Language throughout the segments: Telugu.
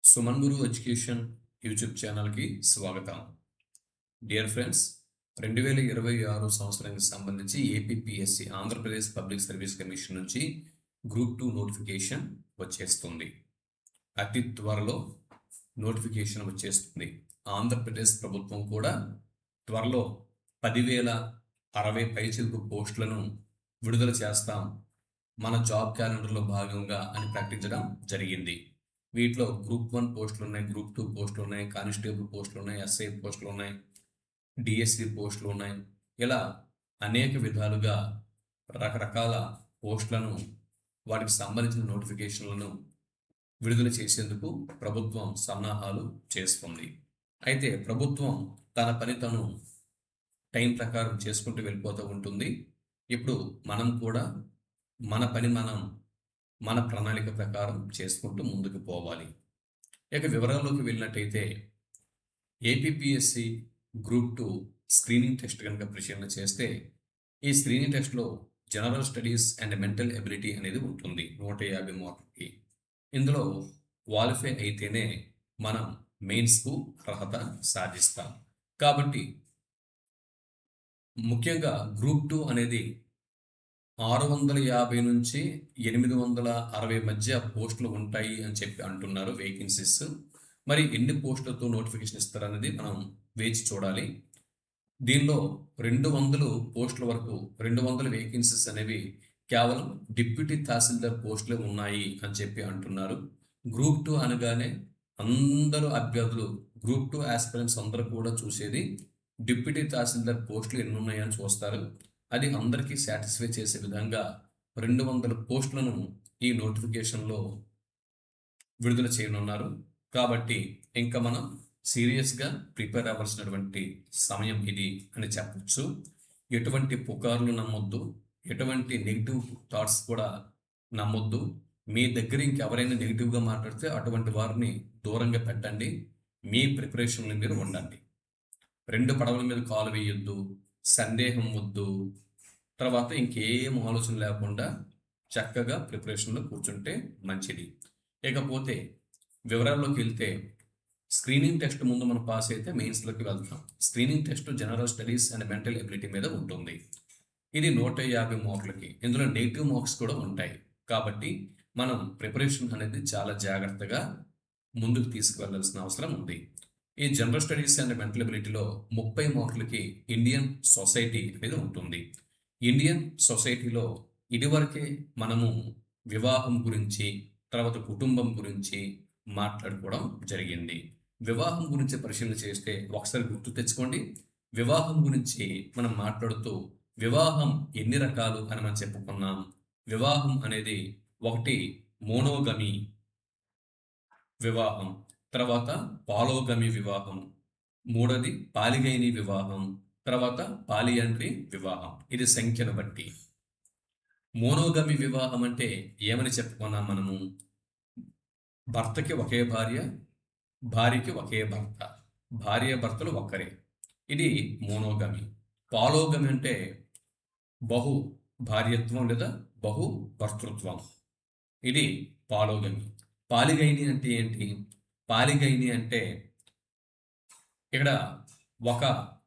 సుమన్ గురు ఎడ్యుకేషన్ యూట్యూబ్ ఛానల్కి స్వాగతం. డియర్ ఫ్రెండ్స్, 2026 సంవత్సరానికి సంబంధించి APPSC Andhra Pradesh public service commission నుంచి గ్రూప్ 2 నోటిఫికేషన్ వచ్చేస్తుంది. అతి త్వరలో నోటిఫికేషన్ వచ్చేస్తుంది. ఆంధ్రప్రదేశ్ ప్రభుత్వం కూడా త్వరలో 10,060 పైచిలుకు పోస్టులను విడుదల చేస్తాం, మన జాబ్ క్యాలెండర్లో భాగంగా అని ప్రకటించడం జరిగింది. వీటిలో గ్రూప్ 1 పోస్టులు ఉన్నాయి, గ్రూప్ 2 పోస్టులు ఉన్నాయి, కానిస్టేబుల్ పోస్టులు ఉన్నాయి, ఎస్ఐ పోస్టులు ఉన్నాయి, డిఎస్సి పోస్టులు ఉన్నాయి. ఇలా అనేక విధాలుగా రకరకాల పోస్టులను, వాటికి సంబంధించిన నోటిఫికేషన్లను విడుదల చేసేందుకు ప్రభుత్వం సన్నాహాలు చేస్తుంది. అయితే ప్రభుత్వం తన పని తను టైం ప్రకారం చేసుకుంటూ వెళ్ళిపోతూ ఉంటుంది. ఇప్పుడు మనం కూడా మన పని మన ప్రణాళిక ప్రకారం చేసుకుంటూ ముందుకు పోవాలి. ఇక వివరాల్లోకి వెళ్ళినట్టయితే ఏపీపీఎస్సీ గ్రూప్ 2 స్క్రీనింగ్ టెస్ట్ కనుక పరిశీలన చేస్తే, ఈ స్క్రీనింగ్ టెస్ట్లో general studies and mental ability అనేది ఉంటుంది 150 మార్కులకి. ఇందులో క్వాలిఫై అయితేనే మనం మెయిన్స్కు అర్హత సాధిస్తాం. కాబట్టి ముఖ్యంగా గ్రూప్ 2 అనేది 650 నుంచి 860 మధ్య పోస్టులు ఉంటాయి అని చెప్పి అంటున్నారు వేకెన్సీస్. మరి ఎన్ని పోస్టులతో నోటిఫికేషన్ ఇస్తారనేది మనం వేచి చూడాలి. దీనిలో 200 పోస్టుల వరకు 200 వేకెన్సీస్ అనేవి కేవలం డిప్యూటీ తహసీల్దార్ పోస్టులే ఉన్నాయి అని చెప్పి అంటున్నారు. గ్రూప్ 2 అనగానే అందరూ అభ్యర్థులు, గ్రూప్ 2 ఆస్పిరెంట్స్ అందరూ కూడా చూసేది డిప్యూటీ తహసీల్దార్ పోస్టులు ఎన్ని ఉన్నాయని చూస్తారు. అది అందరికీ సాటిస్ఫై చేసే విధంగా 200 పోస్టులను ఈ నోటిఫికేషన్లో విడుదల చేయనున్నారు. కాబట్టి ఇంకా మనం సీరియస్గా ప్రిపేర్ అవ్వాల్సినటువంటి సమయం ఇది అని చెప్పచ్చు. ఎటువంటి పుకార్లు నమ్మొద్దు, ఎటువంటి నెగిటివ్ థాట్స్ కూడా నమ్మొద్దు. మీ దగ్గర ఇంకెవరైనా నెగిటివ్గా మాట్లాడితే అటువంటి వారిని దూరంగా పెట్టండి. మీ ప్రిపరేషన్లో మీరు ఉండండి. 2 పడవల మీద కాలు వేయొద్దు, సందేహం వద్దు. తర్వాత ఇంకేం ఆలోచన లేకుండా చక్కగా ప్రిపరేషన్లో కూర్చుంటే మంచిది. ఇకపోతే వివరాల్లోకి వెళ్తే, స్క్రీనింగ్ టెస్ట్ ముందు మనం పాస్ అయితే మెయిన్స్లోకి వెళ్తాం. Screening test general studies and mental ability మీద ఉంటుంది. ఇది 150 మార్కులకి. ఇందులో నెగిటివ్ మార్క్స్ కూడా ఉంటాయి. కాబట్టి మనం ప్రిపరేషన్ అనేది చాలా జాగ్రత్తగా ముందుకు తీసుకువెళ్లాల్సిన అవసరం ఉంది. ఈ జనరల్ స్టడీస్ అండ్ మెంటల్ ఎబిలిటీలో 30 మార్కులకి ఇండియన్ సొసైటీ అనేది ఉంటుంది. ఇండియన్ సొసైటీలో ఇదివరకే మనము వివాహం గురించి, తర్వాత కుటుంబం గురించి మాట్లాడుకోవడం జరిగింది. వివాహం గురించి పరిశీలన చేస్తే ఒకసారి గుర్తు తెచ్చుకోండి. వివాహం గురించి మనం మాట్లాడుతూ వివాహం ఎన్ని రకాలు అని మనం చెప్పుకున్నాం. వివాహం అనేది ఒకటి మోనోగమి వివాహం, తర్వాత పాలోగమి వివాహం, మూడోది పాలిగైని వివాహం, తర్వాత పాలియాండ్రీ వివాహం. ఇది సంఖ్యను బట్టి. మోనోగమి వివాహం అంటే ఏమని చెప్పుకున్నాం మనము? భర్తకి ఒకే భార్య, భార్యకి ఒకే భర్త, భార్య భర్తలు ఒక్కరే. ఇది మోనోగమి. పాలోగమి అంటే బహు భార్యత్వం లేదా బహు భర్తృత్వం. ఇది పాలోగమి. పాలిగైని అంటే ఏంటి? పాలిగైని అంటే ఇక్కడ ఒక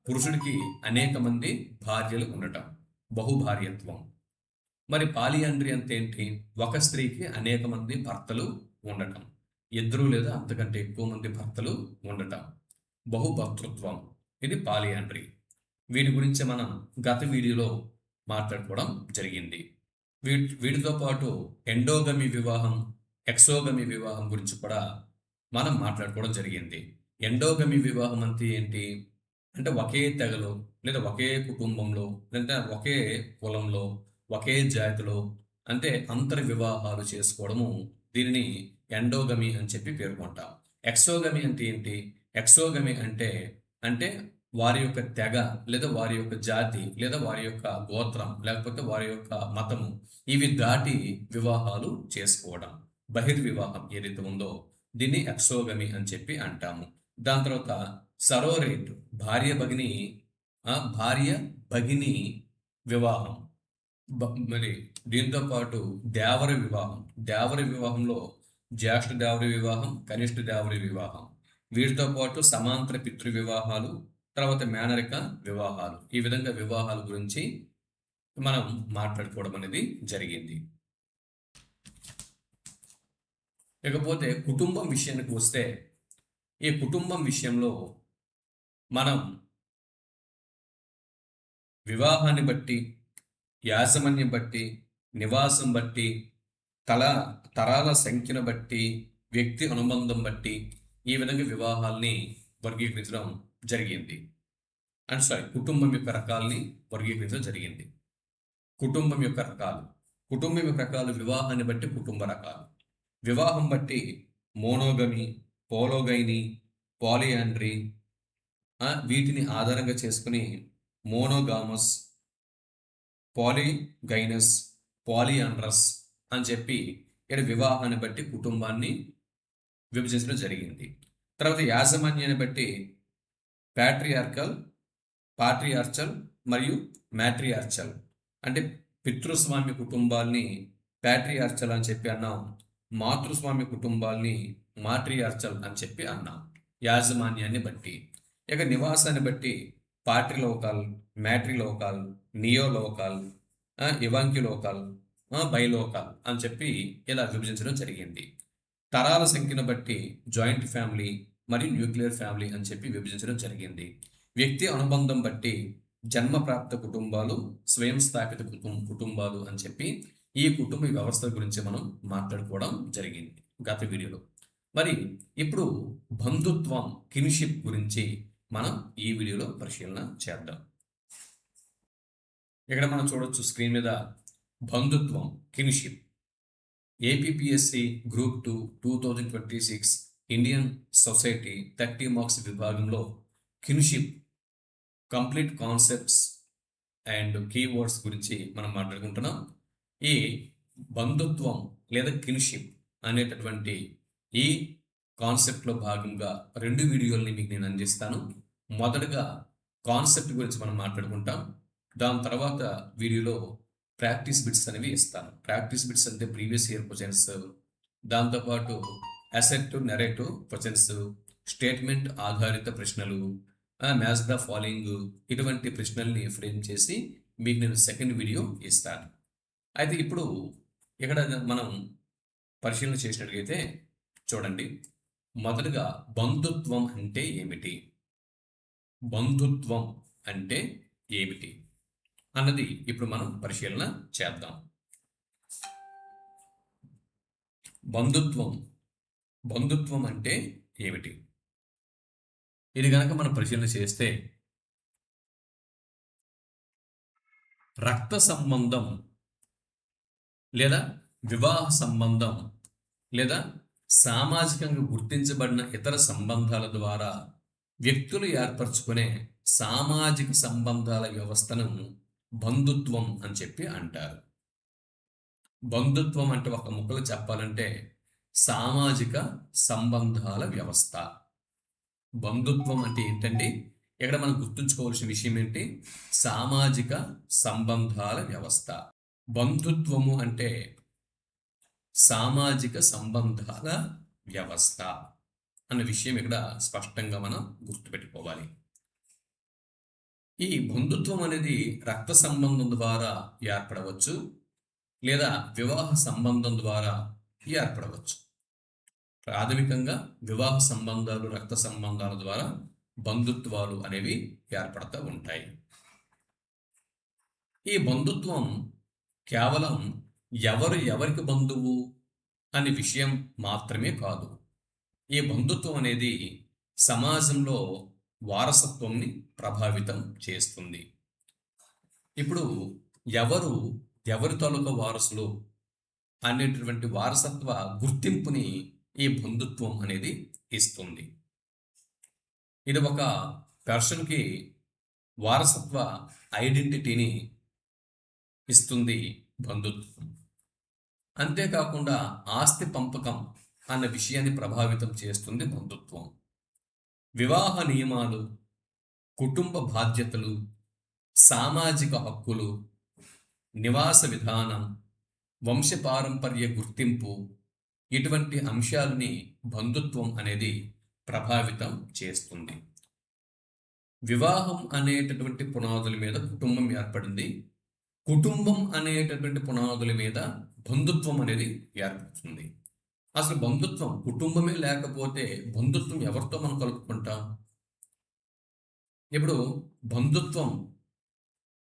పురుషుడికి అనేక మంది భార్యలు ఉండటం, బహుభార్యత్వం. మరి పాలియాండ్రీ అంటే ఏంటి? ఒక స్త్రీకి అనేక మంది భర్తలు ఉండటం, 2 లేదా అంతకంటే ఎక్కువ మంది భర్తలు ఉండటం, బహుభర్తృత్వం. ఇది పాలియాండ్రీ. వీటి గురించి మనం గత వీడియోలో మాట్లాడుకోవడం జరిగింది. వీటితో పాటు ఎండోగమి వివాహం, ఎక్సోగమి వివాహం గురించి కూడా మనం మాట్లాడుకోవడం జరిగింది. ఎండోగమి వివాహం అంటే ఏంటి అంటే, ఒకే తెగలో లేదా ఒకే కుటుంబంలో లేదా ఒకే కులంలో ఒకే జాతిలో అంటే అంతర్ వివాహాలు చేసుకోవడము, దీనిని ఎండోగమి అని చెప్పి పేర్కొంటాం. ఎక్సోగమి అంటే ఏంటి? ఎక్సోగమి అంటే అంటే వారి యొక్క తెగ లేదా వారి యొక్క జాతి లేదా వారి యొక్క గోత్రం లేకపోతే వారి యొక్క మతము, ఇవి దాటి వివాహాలు చేసుకోవడం, బహిర్వివాహం ఏదైతే ఉందో దీన్ని ఎక్సోగమి అని చెప్పి అంటాము. దాని తర్వాత సరోరేట్, భార్య భగిని వివాహం. మరి దీంతో పాటు దేవర వివాహం. దేవర వివాహంలో జ్యేష్ఠ దేవరి వివాహం, కనిష్ఠ దేవరి వివాహం, వీటితో పాటు సమాంతర పితృ వివాహాలు, తర్వాత మేనరిక వివాహాలు, ఈ విధంగా వివాహాల గురించి మనం మాట్లాడుకోవడం అనేది జరిగింది. ఇకపోతే కుటుంబం విషయానికి వస్తే, ఈ కుటుంబం విషయంలో మనం వివాహాన్ని బట్టి, యాజమాన్యం బట్టి, నివాసం బట్టి, తరాల సంఖ్యను బట్టి, వ్యక్తి అనుబంధం బట్టి ఈ విధంగా వివాహాల్ని వర్గీకరించడం జరిగింది. కుటుంబం యొక్క రకాల్ని వర్గీకరించడం జరిగింది. కుటుంబం యొక్క రకాలు వివాహాన్ని బట్టి కుటుంబ రకాలు. వివాహం బట్టి మోనోగమి, పోలోగైని, పాలియాండ్రీ, వీటిని ఆధారంగా చేసుకుని మోనోగామస్, పాలిగైనస్, పాలియాండ్రస్ అని చెప్పి ఇక్కడ వివాహాన్ని బట్టి కుటుంబాన్ని విభజించడం జరిగింది. తర్వాత యాజమాన్యాన్ని బట్టి పాట్రియార్చల్ మరియు మ్యాట్రియార్చల్, అంటే పితృస్వామ్య కుటుంబాల్ని ప్యాట్రియార్చల్ అని చెప్పి అన్నాం, మాతృస్వామ్య కుటుంబాల్ని మాట్రియార్చల్ అని చెప్పి అన్నాం యాజమాన్యాన్ని బట్టి. ఇక నివాసాన్ని బట్టి పాట్రిలోకల్, మ్యాట్రిలోకల్, నియోలోకల్, ఇవాంక్యులోకల్, బైలోకల్ అని చెప్పి ఇలా విభజించడం జరిగింది. తరాల సంఖ్యను బట్టి జాయింట్ ఫ్యామిలీ మరియు న్యూక్లియర్ ఫ్యామిలీ అని చెప్పి విభజించడం జరిగింది. వ్యక్తి అనుబంధం బట్టి జన్మప్రాప్త కుటుంబాలు, స్వయం స్థాపిత కుటుంబాలు అని చెప్పి ఈ కుటుంబ వ్యవస్థ గురించి మనం మాట్లాడుకోవడం జరిగింది గత వీడియోలో. మరి ఇప్పుడు బంధుత్వం, కిన్షిప్ గురించి మనం ఈ వీడియోలో పరిశీలన చేద్దాం. ఇక్కడ మనం చూడొచ్చు స్క్రీన్ మీద బంధుత్వం, kinship. APPSC group 2 2026 Indian society 30 marks విభాగంలో kinship complete concepts and keywords గురించి మనం మాట్లాడుకుంటున్నాం. ఈ బంధుత్వం లేదా కిన్షిప్ అనేటటువంటి ఈ కాన్సెప్ట్లో భాగంగా 2 వీడియోల్ని మీకు నేను అందిస్తాను. మొదటగా కాన్సెప్ట్ గురించి మనం మాట్లాడుకుంటాం. దాని తర్వాత వీడియోలో ప్రాక్టీస్ బిట్స్ అనేవి ఇస్తాను. ప్రాక్టీస్ బిట్స్ అంటే ప్రీవియస్ ఇయర్ క్వశ్చన్స్, దాంతోపాటు అసెర్టివ్, నెరేటివ్ క్వశ్చన్స్, స్టేట్మెంట్ ఆధారిత ప్రశ్నలు, మ్యాచ్ ద ఫాలోయింగ్, ఇటువంటి ప్రశ్నల్ని ఫ్రేమ్ చేసి మీకు నేను సెకండ్ వీడియో ఇస్తాను. అయితే ఇప్పుడు ఇక్కడ మనం పరిశీలన చేసినట్లయితే చూడండి, మొదటగా బంధుత్వం అంటే ఏమిటి, బంధుత్వం అంటే ఏమిటి అన్నది ఇప్పుడు మనం పరిశీలన చేద్దాం. బంధుత్వం అంటే ఏమిటి? ఇది కనుక మనం పరిశీలన చేస్తే, రక్త సంబంధం లేదా వివాహ సంబంధం లేదా సామాజికంగా గుర్తించబడిన ఇతర సంబంధాల ద్వారా వ్యక్తులు ఏర్పరచుకునే సామాజిక సంబంధాల వ్యవస్థను బంధుత్వం అని చెప్పి అంటారు. బంధుత్వం అంటే ఒక ముక్కలో చెప్పాలంటే సామాజిక సంబంధాల వ్యవస్థ. బంధుత్వం అంటే ఏంటండి? ఇక్కడ మనం గుర్తుంచుకోవాల్సిన విషయం ఏంటి? సామాజిక సంబంధాల వ్యవస్థ. బంధుత్వము అంటే సామాజిక సంబంధాల వ్యవస్థ అన్న విషయం ఇక్కడ స్పష్టంగా మనం గుర్తుపెట్టుకోవాలి. ఈ బంధుత్వం అనేది రక్త సంబంధం ద్వారా ఏర్పడవచ్చు లేదా వివాహ సంబంధం ద్వారా ఏర్పడవచ్చు. ప్రాథమికంగా వివాహ సంబంధాలు, రక్త సంబంధాల ద్వారా బంధుత్వాలు అనేవి ఏర్పడుతూ ఉంటాయి. ఈ బంధుత్వం కేవలం ఎవరికి బంధువు అనే విషయం మాత్రమే కాదు. ఈ బంధుత్వం అనేది సమాజంలో వారసత్వంని ప్రభావితం చేస్తుంది. ఇప్పుడు ఎవరి తాలూకా వారసులు అనేటటువంటి వారసత్వ గుర్తింపుని ఈ బంధుత్వం అనేది ఇస్తుంది. ఇది ఒక పర్సన్కి వారసత్వ ఐడెంటిటీని ఇస్తుంది బంధుత్వం. అంతేకాకుండా ఆస్తి పంపకం అన్న విషయాన్ని ప్రభావితం చేస్తుంది బంధుత్వం. వివాహ నియమాలు, కుటుంబ బాధ్యతలు, సామాజిక హక్కులు, నివాస విధానం, వంశపారంపర్య గుర్తింపు, ఇటువంటి అంశాలని బంధుత్వం అనేది ప్రభావితం చేస్తుంది. వివాహం అనేటటువంటి పునాదుల మీద కుటుంబం ఏర్పడింది. కుటుంబం అనేటటువంటి పునాదుల మీద బంధుత్వం అనేది ఏర్పడుతుంది. అసలు బంధుత్వం కుటుంబమే లేకపోతే బంధుత్వం ఎవరితో మనం కలుపుకుంటాం? ఇప్పుడు బంధుత్వం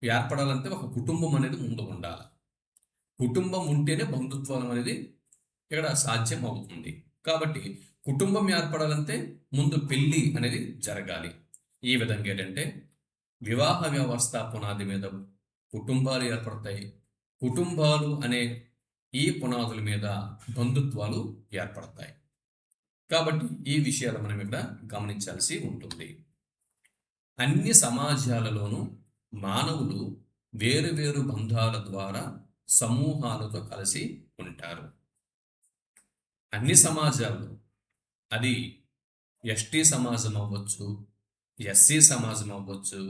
ఏర్పడాలంటే ఒక కుటుంబం అనేది ముందు ఉండాలి. కుటుంబం ఉంటేనే బంధుత్వం అనేది ఇక్కడ సాధ్యం అవుతుంది. కాబట్టి కుటుంబం ఏర్పడాలంటే ముందు పెళ్ళి అనేది జరగాలి. ఈ విధంగా ఏంటంటే వివాహ వ్యవస్థ పునాది మీద కుటుంబాలు ఏర్పడతాయి. కుటుంబాలు అనే ఈ పునాదుల మీద బంధుత్వాలు ఏర్పడతాయి. కాబట్టి ఈ విషయాలు మనం ఇక్కడ గమనించాల్సి ఉంటుంది. అన్ని సమాజాలలోనూ మానవులు వేరు వేరు బంధాల ద్వారా సమూహాలతో కలిసి ఉంటారు. అన్ని సమాజాల్లో అది ఎస్టీ సమాజం అవ్వచ్చు, ఎస్సీ సమాజం అవ్వచ్చు,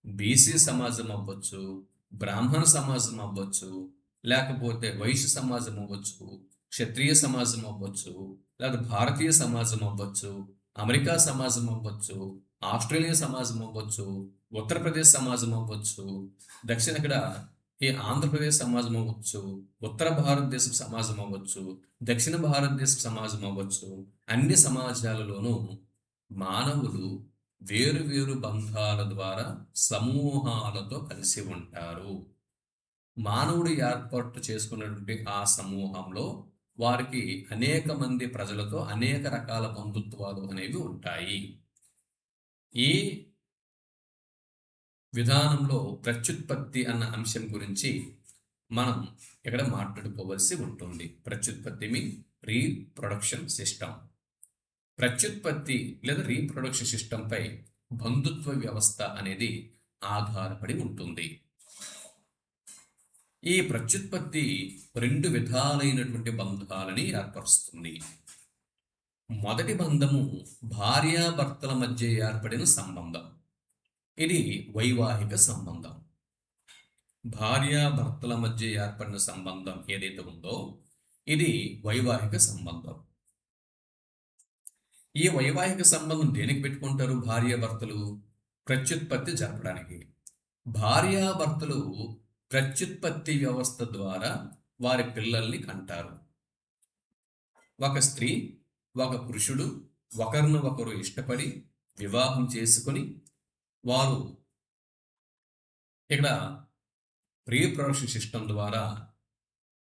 బీసీ సమాజం అవ్వచ్చు, బ్రాహ్మణ సమాజం అవ్వచ్చు, లేకపోతే వైశ్య సమాజం అవ్వచ్చు, క్షత్రియ సమాజం అవ్వచ్చు, లేదా భారతీయ సమాజం అవ్వచ్చు, అమెరికా సమాజం అవ్వచ్చు, ఆస్ట్రేలియా సమాజం అవ్వచ్చు, ఉత్తరప్రదేశ్ సమాజం అవ్వచ్చు, దక్షిణ ఇక్కడ ఈ ఆంధ్రప్రదేశ్ సమాజం అవ్వచ్చు, ఉత్తర భారతదేశ సమాజం అవ్వచ్చు, దక్షిణ భారతదేశ సమాజం అవ్వచ్చు. అన్ని సమాజాలలోనూ మానవులు వేరు వేరు బంధాల ద్వారా సమూహాలతో కలిసి ఉంటారు. మానవుడు ఏర్పాటు చేసుకున్నటువంటి ఆ సమూహంలో వారికి అనేక మంది ప్రజలతో అనేక రకాల బంధుత్వాలు అనేవి ఉంటాయి. ఈ విధానంలో ప్రత్యుత్పత్తి అన్న అంశం గురించి మనం ఇక్కడ మాట్లాడుకోవాల్సి ఉంటుంది. ప్రత్యుత్పత్తి మీన్ రీప్రొడక్షన్ సిస్టమ్. ప్రత్యుత్పత్తి లేదా రీప్రొడక్షన్ సిస్టంపై బంధుత్వ వ్యవస్థ అనేది ఆధారపడి ఉంటుంది. ఈ ప్రత్యుత్పత్తి రెండు విధాలైనటువంటి బంధాలని ఏర్పరుస్తుంది. మొదటి బంధము భార్యాభర్తల మధ్య ఏర్పడిన సంబంధం. ఇది వైవాహిక సంబంధం. భార్యాభర్తల మధ్య ఏర్పడిన సంబంధం ఏదైతే ఉందో ఇది వైవాహిక సంబంధం. ఈ వైవాహిక సంబంధం దేనికి పెట్టుకుంటారు? భార్యాభర్తలు ప్రత్యుత్పత్తి జరపడానికి. భార్యాభర్తలు ప్రత్యుత్పత్తి వ్యవస్థ ద్వారా వారి పిల్లల్ని కంటారు. ఒక స్త్రీ ఒక పురుషుడు ఒకరిని ఒకరు ఇష్టపడి వివాహం చేసుకొని వారు ఇక్కడ రీప్రొడక్షన్ సిస్టమ్ ద్వారా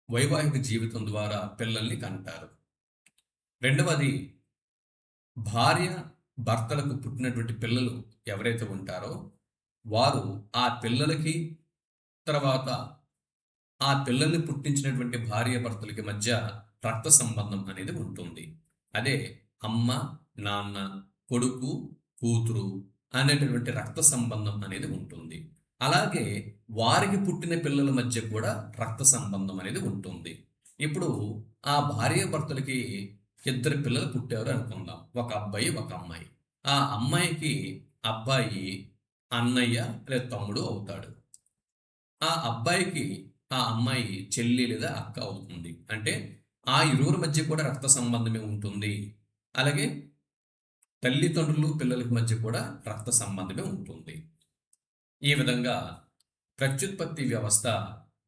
వైవాహిక జీవితం ద్వారా పిల్లల్ని కంటారు. రెండవది, భార్య భర్తలకు పుట్టినటువంటి పిల్లలు ఎవరైతే ఉంటారో వారు ఆ పిల్లలకి తర్వాత ఆ పిల్లల్ని పుట్టించినటువంటి భార్య భర్తలకి మధ్య రక్త సంబంధం అనేది ఉంటుంది. అదే అమ్మ నాన్న కొడుకు కూతురు అనేటటువంటి రక్త సంబంధం అనేది ఉంటుంది. అలాగే వారికి పుట్టిన పిల్లల మధ్య కూడా రక్త సంబంధం అనేది ఉంటుంది. ఇప్పుడు ఆ భార్య భర్తలకి ఇద్దరు పిల్లలు పుట్టారు అనుకుందాం, ఒక అబ్బాయి ఒక అమ్మాయి. ఆ అమ్మాయికి అబ్బాయి అన్నయ్య లేదా తమ్ముడు అవుతాడు. ఆ అబ్బాయికి ఆ అమ్మాయి చెల్లి లేదా అక్క అవుతుంది. అంటే ఆ ఇరువురి మధ్య కూడా రక్త సంబంధమే ఉంటుంది. అలాగే తల్లిదండ్రులు పిల్లలకి మధ్య కూడా రక్త సంబంధమే ఉంటుంది. ఈ విధంగా ప్రత్యుత్పత్తి వ్యవస్థ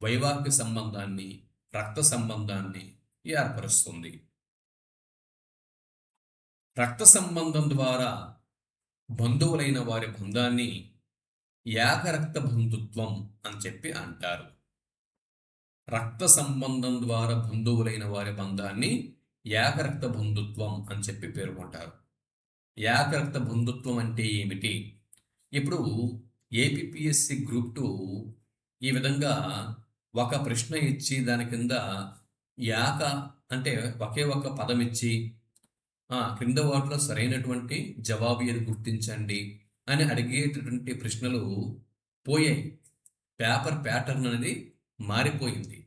వైవాహిక సంబంధాన్ని రక్త సంబంధాన్ని ఏర్పరుస్తుంది. రక్త సంబంధం ద్వారా బంధువులైన వారి బంధాన్ని ఏకరక్త బంధుత్వం అని చెప్పి అంటారు. రక్త సంబంధం ద్వారా బంధువులైన వారి బంధాన్ని ఏకరక్త బంధుత్వం అని చెప్పి పేర్కొంటారు. ఏకరక్త బంధుత్వం అంటే ఏమిటి? ఇప్పుడు ఏపీపీఎస్సి గ్రూప్ 2 ఈ విధంగా ఒక ప్రశ్న ఇచ్చి దాని కింద ఏక అంటే ఒకే ఒక పదం ఇచ్చి క్రింద వాటిలో సరైనటువంటి జవాబు ఏది గుర్తించండి అని అడిగేటటువంటి ప్రశ్నలు పోయాయి. పేపర్ ప్యాటర్న్ అనేది మారిపోయింది.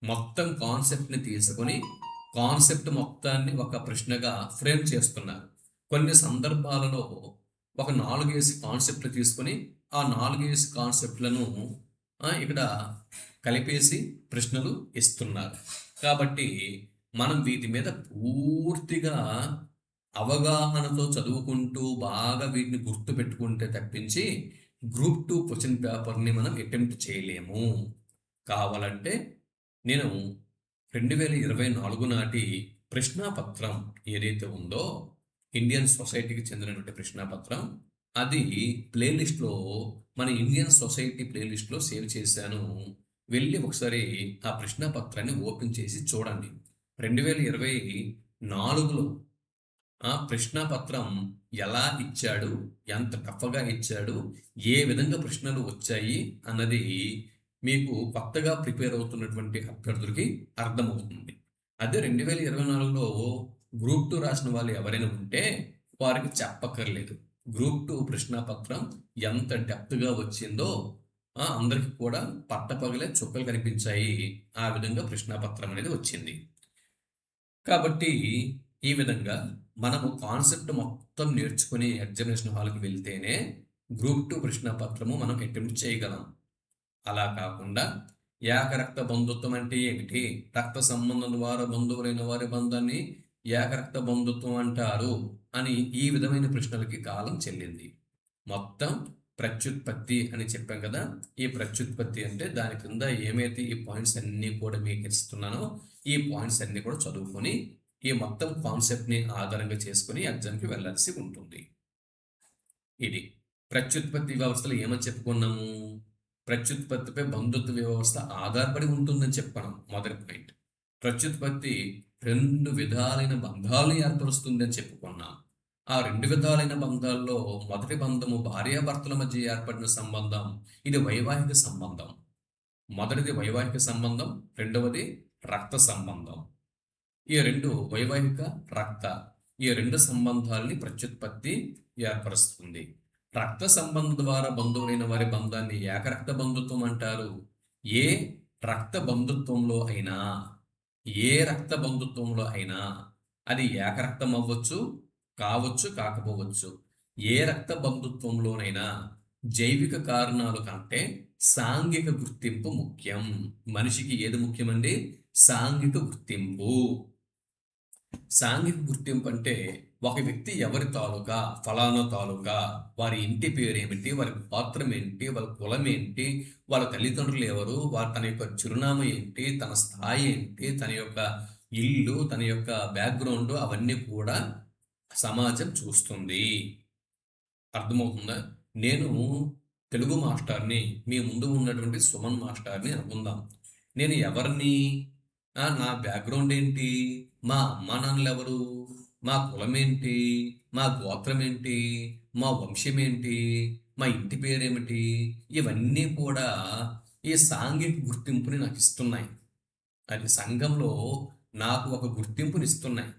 మొత్తం కాన్సెప్ట్ని తీసుకొని కాన్సెప్ట్ మొత్తాన్ని ఒక ప్రశ్నగా ఫ్రేమ్ చేస్తున్నారు. కొన్ని సందర్భాలలో ఒక 4 కాన్సెప్ట్లు తీసుకొని ఆ 4 కాన్సెప్ట్లను ఇక్కడ కలిపేసి ప్రశ్నలు ఇస్తున్నారు. కాబట్టి మనం వీటి మీద పూర్తిగా అవగాహనతో చదువుకుంటూ బాగా వీటిని గుర్తు పెట్టుకుంటే తప్పించి గ్రూప్ 2 క్వశ్చన్ పేపర్ని మనం అటెంప్ట్ చేయలేము. కావాలంటే నేను 2024 నాటి ప్రశ్నాపత్రం ఏదైతే ఉందో ఇండియన్ సొసైటీకి చెందినటువంటి ప్రశ్నాపత్రం, అది ప్లేలిస్ట్లో మన ఇండియన్ సొసైటీ ప్లేలిస్ట్లో సేవ్ చేశాను. వెళ్ళి ఒకసారి ఆ ప్రశ్నాపత్రాన్ని ఓపెన్ చేసి చూడండి. 2024లో ఆ ప్రశ్నాపత్రం ఎలా ఇచ్చాడు, ఎంత టఫ్‌గా ఇచ్చాడు, ఏ విధంగా ప్రశ్నలు వచ్చాయి అన్నది మీకు కొత్తగా ప్రిపేర్ అవుతున్నటువంటి అభ్యర్థులకి అర్థమవుతుంది. అదే 2024లో గ్రూప్ 2 రాసిన వాళ్ళు ఎవరైనా ఉంటే వారికి చెప్పక్కర్లేదు. గ్రూప్ 2 ప్రశ్నాపత్రం ఎంత డెప్త్‌గా వచ్చిందో అందరికి కూడా పట్టపగలే చుక్కలు కనిపించాయి. ఆ విధంగా ప్రశ్నాపత్రం అనేది వచ్చింది. కాబట్టి ఈ విధంగా మనము కాన్సెప్ట్ మొత్తం నేర్చుకుని ఎగ్జామినేషన్ హాల్‌కి వెళ్తేనే గ్రూప్ 2 ప్రశ్నాపత్రము మనం అటెంప్ట్ చేయగలం. అలా కాకుండా ఏకరక్త బంధుత్వం అంటే ఏమిటి? రక్త సంబంధం ద్వారా బంధువులైన వారి బంధాన్ని ఏకరక్త బంధుత్వం అంటారు అని ఈ విధమైన ప్రశ్నలకి కాలం చెల్లింది. మొత్తం ప్రత్యుత్పత్తి అని చెప్పాం కదా! ఈ ప్రత్యుత్పత్తి అంటే దాని కింద ఏమైతే ఈ పాయింట్స్ అన్నీ కూడా మీకు ఇస్తున్నానో ఈ పాయింట్స్ అన్నీ కూడా చదువుకొని ఈ మొత్తం కాన్సెప్ట్‌ని ఆధారంగా చేసుకొని ఎగ్జామ్‌కి వెళ్ళాల్సి ఉంటుంది. ఇది. ప్రత్యుత్పత్తి వ్యవస్థలో ఏమని చెప్పుకున్నాము? ప్రత్యుత్పత్తిపై బంధుత్వ వ్యవస్థ ఆధారపడి ఉంటుందని చెప్పుకున్నాం. మొదటి పాయింట్. ప్రత్యుత్పత్తి 2 విధాలైన బంధాలను ఏర్పరుస్తుందని చెప్పుకున్నాం. ఆ 2 విధాలైన బంధాల్లో మొదటి బంధము భార్యాభర్తల మధ్య ఏర్పడిన సంబంధం. ఇది వైవాహిక సంబంధం. మొదటిది వైవాహిక సంబంధం, రెండవది రక్త సంబంధం. ఈ 2 వైవాహిక, రక్త ఈ 2 సంబంధాలని ప్రత్యుత్పత్తి ఏర్పరుస్తుంది. రక్త సంబంధం ద్వారా బంధువులైన వారి బంధాన్ని ఏకరక్త బంధుత్వం అంటారు. ఏ రక్త బంధుత్వంలో అయినా, ఏ రక్త బంధుత్వంలో అయినా అది ఏకరక్తం అవ్వచ్చు, కావచ్చు, కాకపోవచ్చు. ఏ రక్త బంధుత్వంలోనైనా జైవిక కారణాల కంటే సాంఘిక గుర్తింపు ముఖ్యం. మనిషికి ఏది ముఖ్యమండి? సాంఘిక గుర్తింపు. సాంఘిక గుర్తింపు అంటే ఒక వ్యక్తి ఎవరి తాలూకా, ఫలానా తాలూకా, వారి ఇంటి పేరేమిటి, వారి గోత్రం ఏంటి, వాళ్ళ కులం ఏంటి, వాళ్ళ తల్లిదండ్రులు ఎవరు, తన యొక్క చిరునామా ఏంటి, తన స్థాయి ఏంటి, తన యొక్క ఇల్లు, తన యొక్క బ్యాక్‌గ్రౌండ్ అవన్నీ కూడా సమాజం చూస్తుంది. అర్థమవుతుందా? నేను తెలుగు మాస్టర్‌ని, మీ ముందు ఉన్నటువంటి సుమన్ మాస్టర్‌ని అనుకుందాం. నేను ఎవరిని? నా బ్యాక్‌గ్రౌండ్ ఏంటి? మా అమ్మానాన్నలెవరు? మా కులమేంటి? మా గోత్రమేంటి? మా వంశమేంటి? మా ఇంటి పేరేమిటి? ఇవన్నీ కూడా ఈ సాంఘిక గుర్తింపుని నాకిస్తున్నాయి. అది సంఘంలో నాకు ఒక గుర్తింపునిస్తున్నాయి.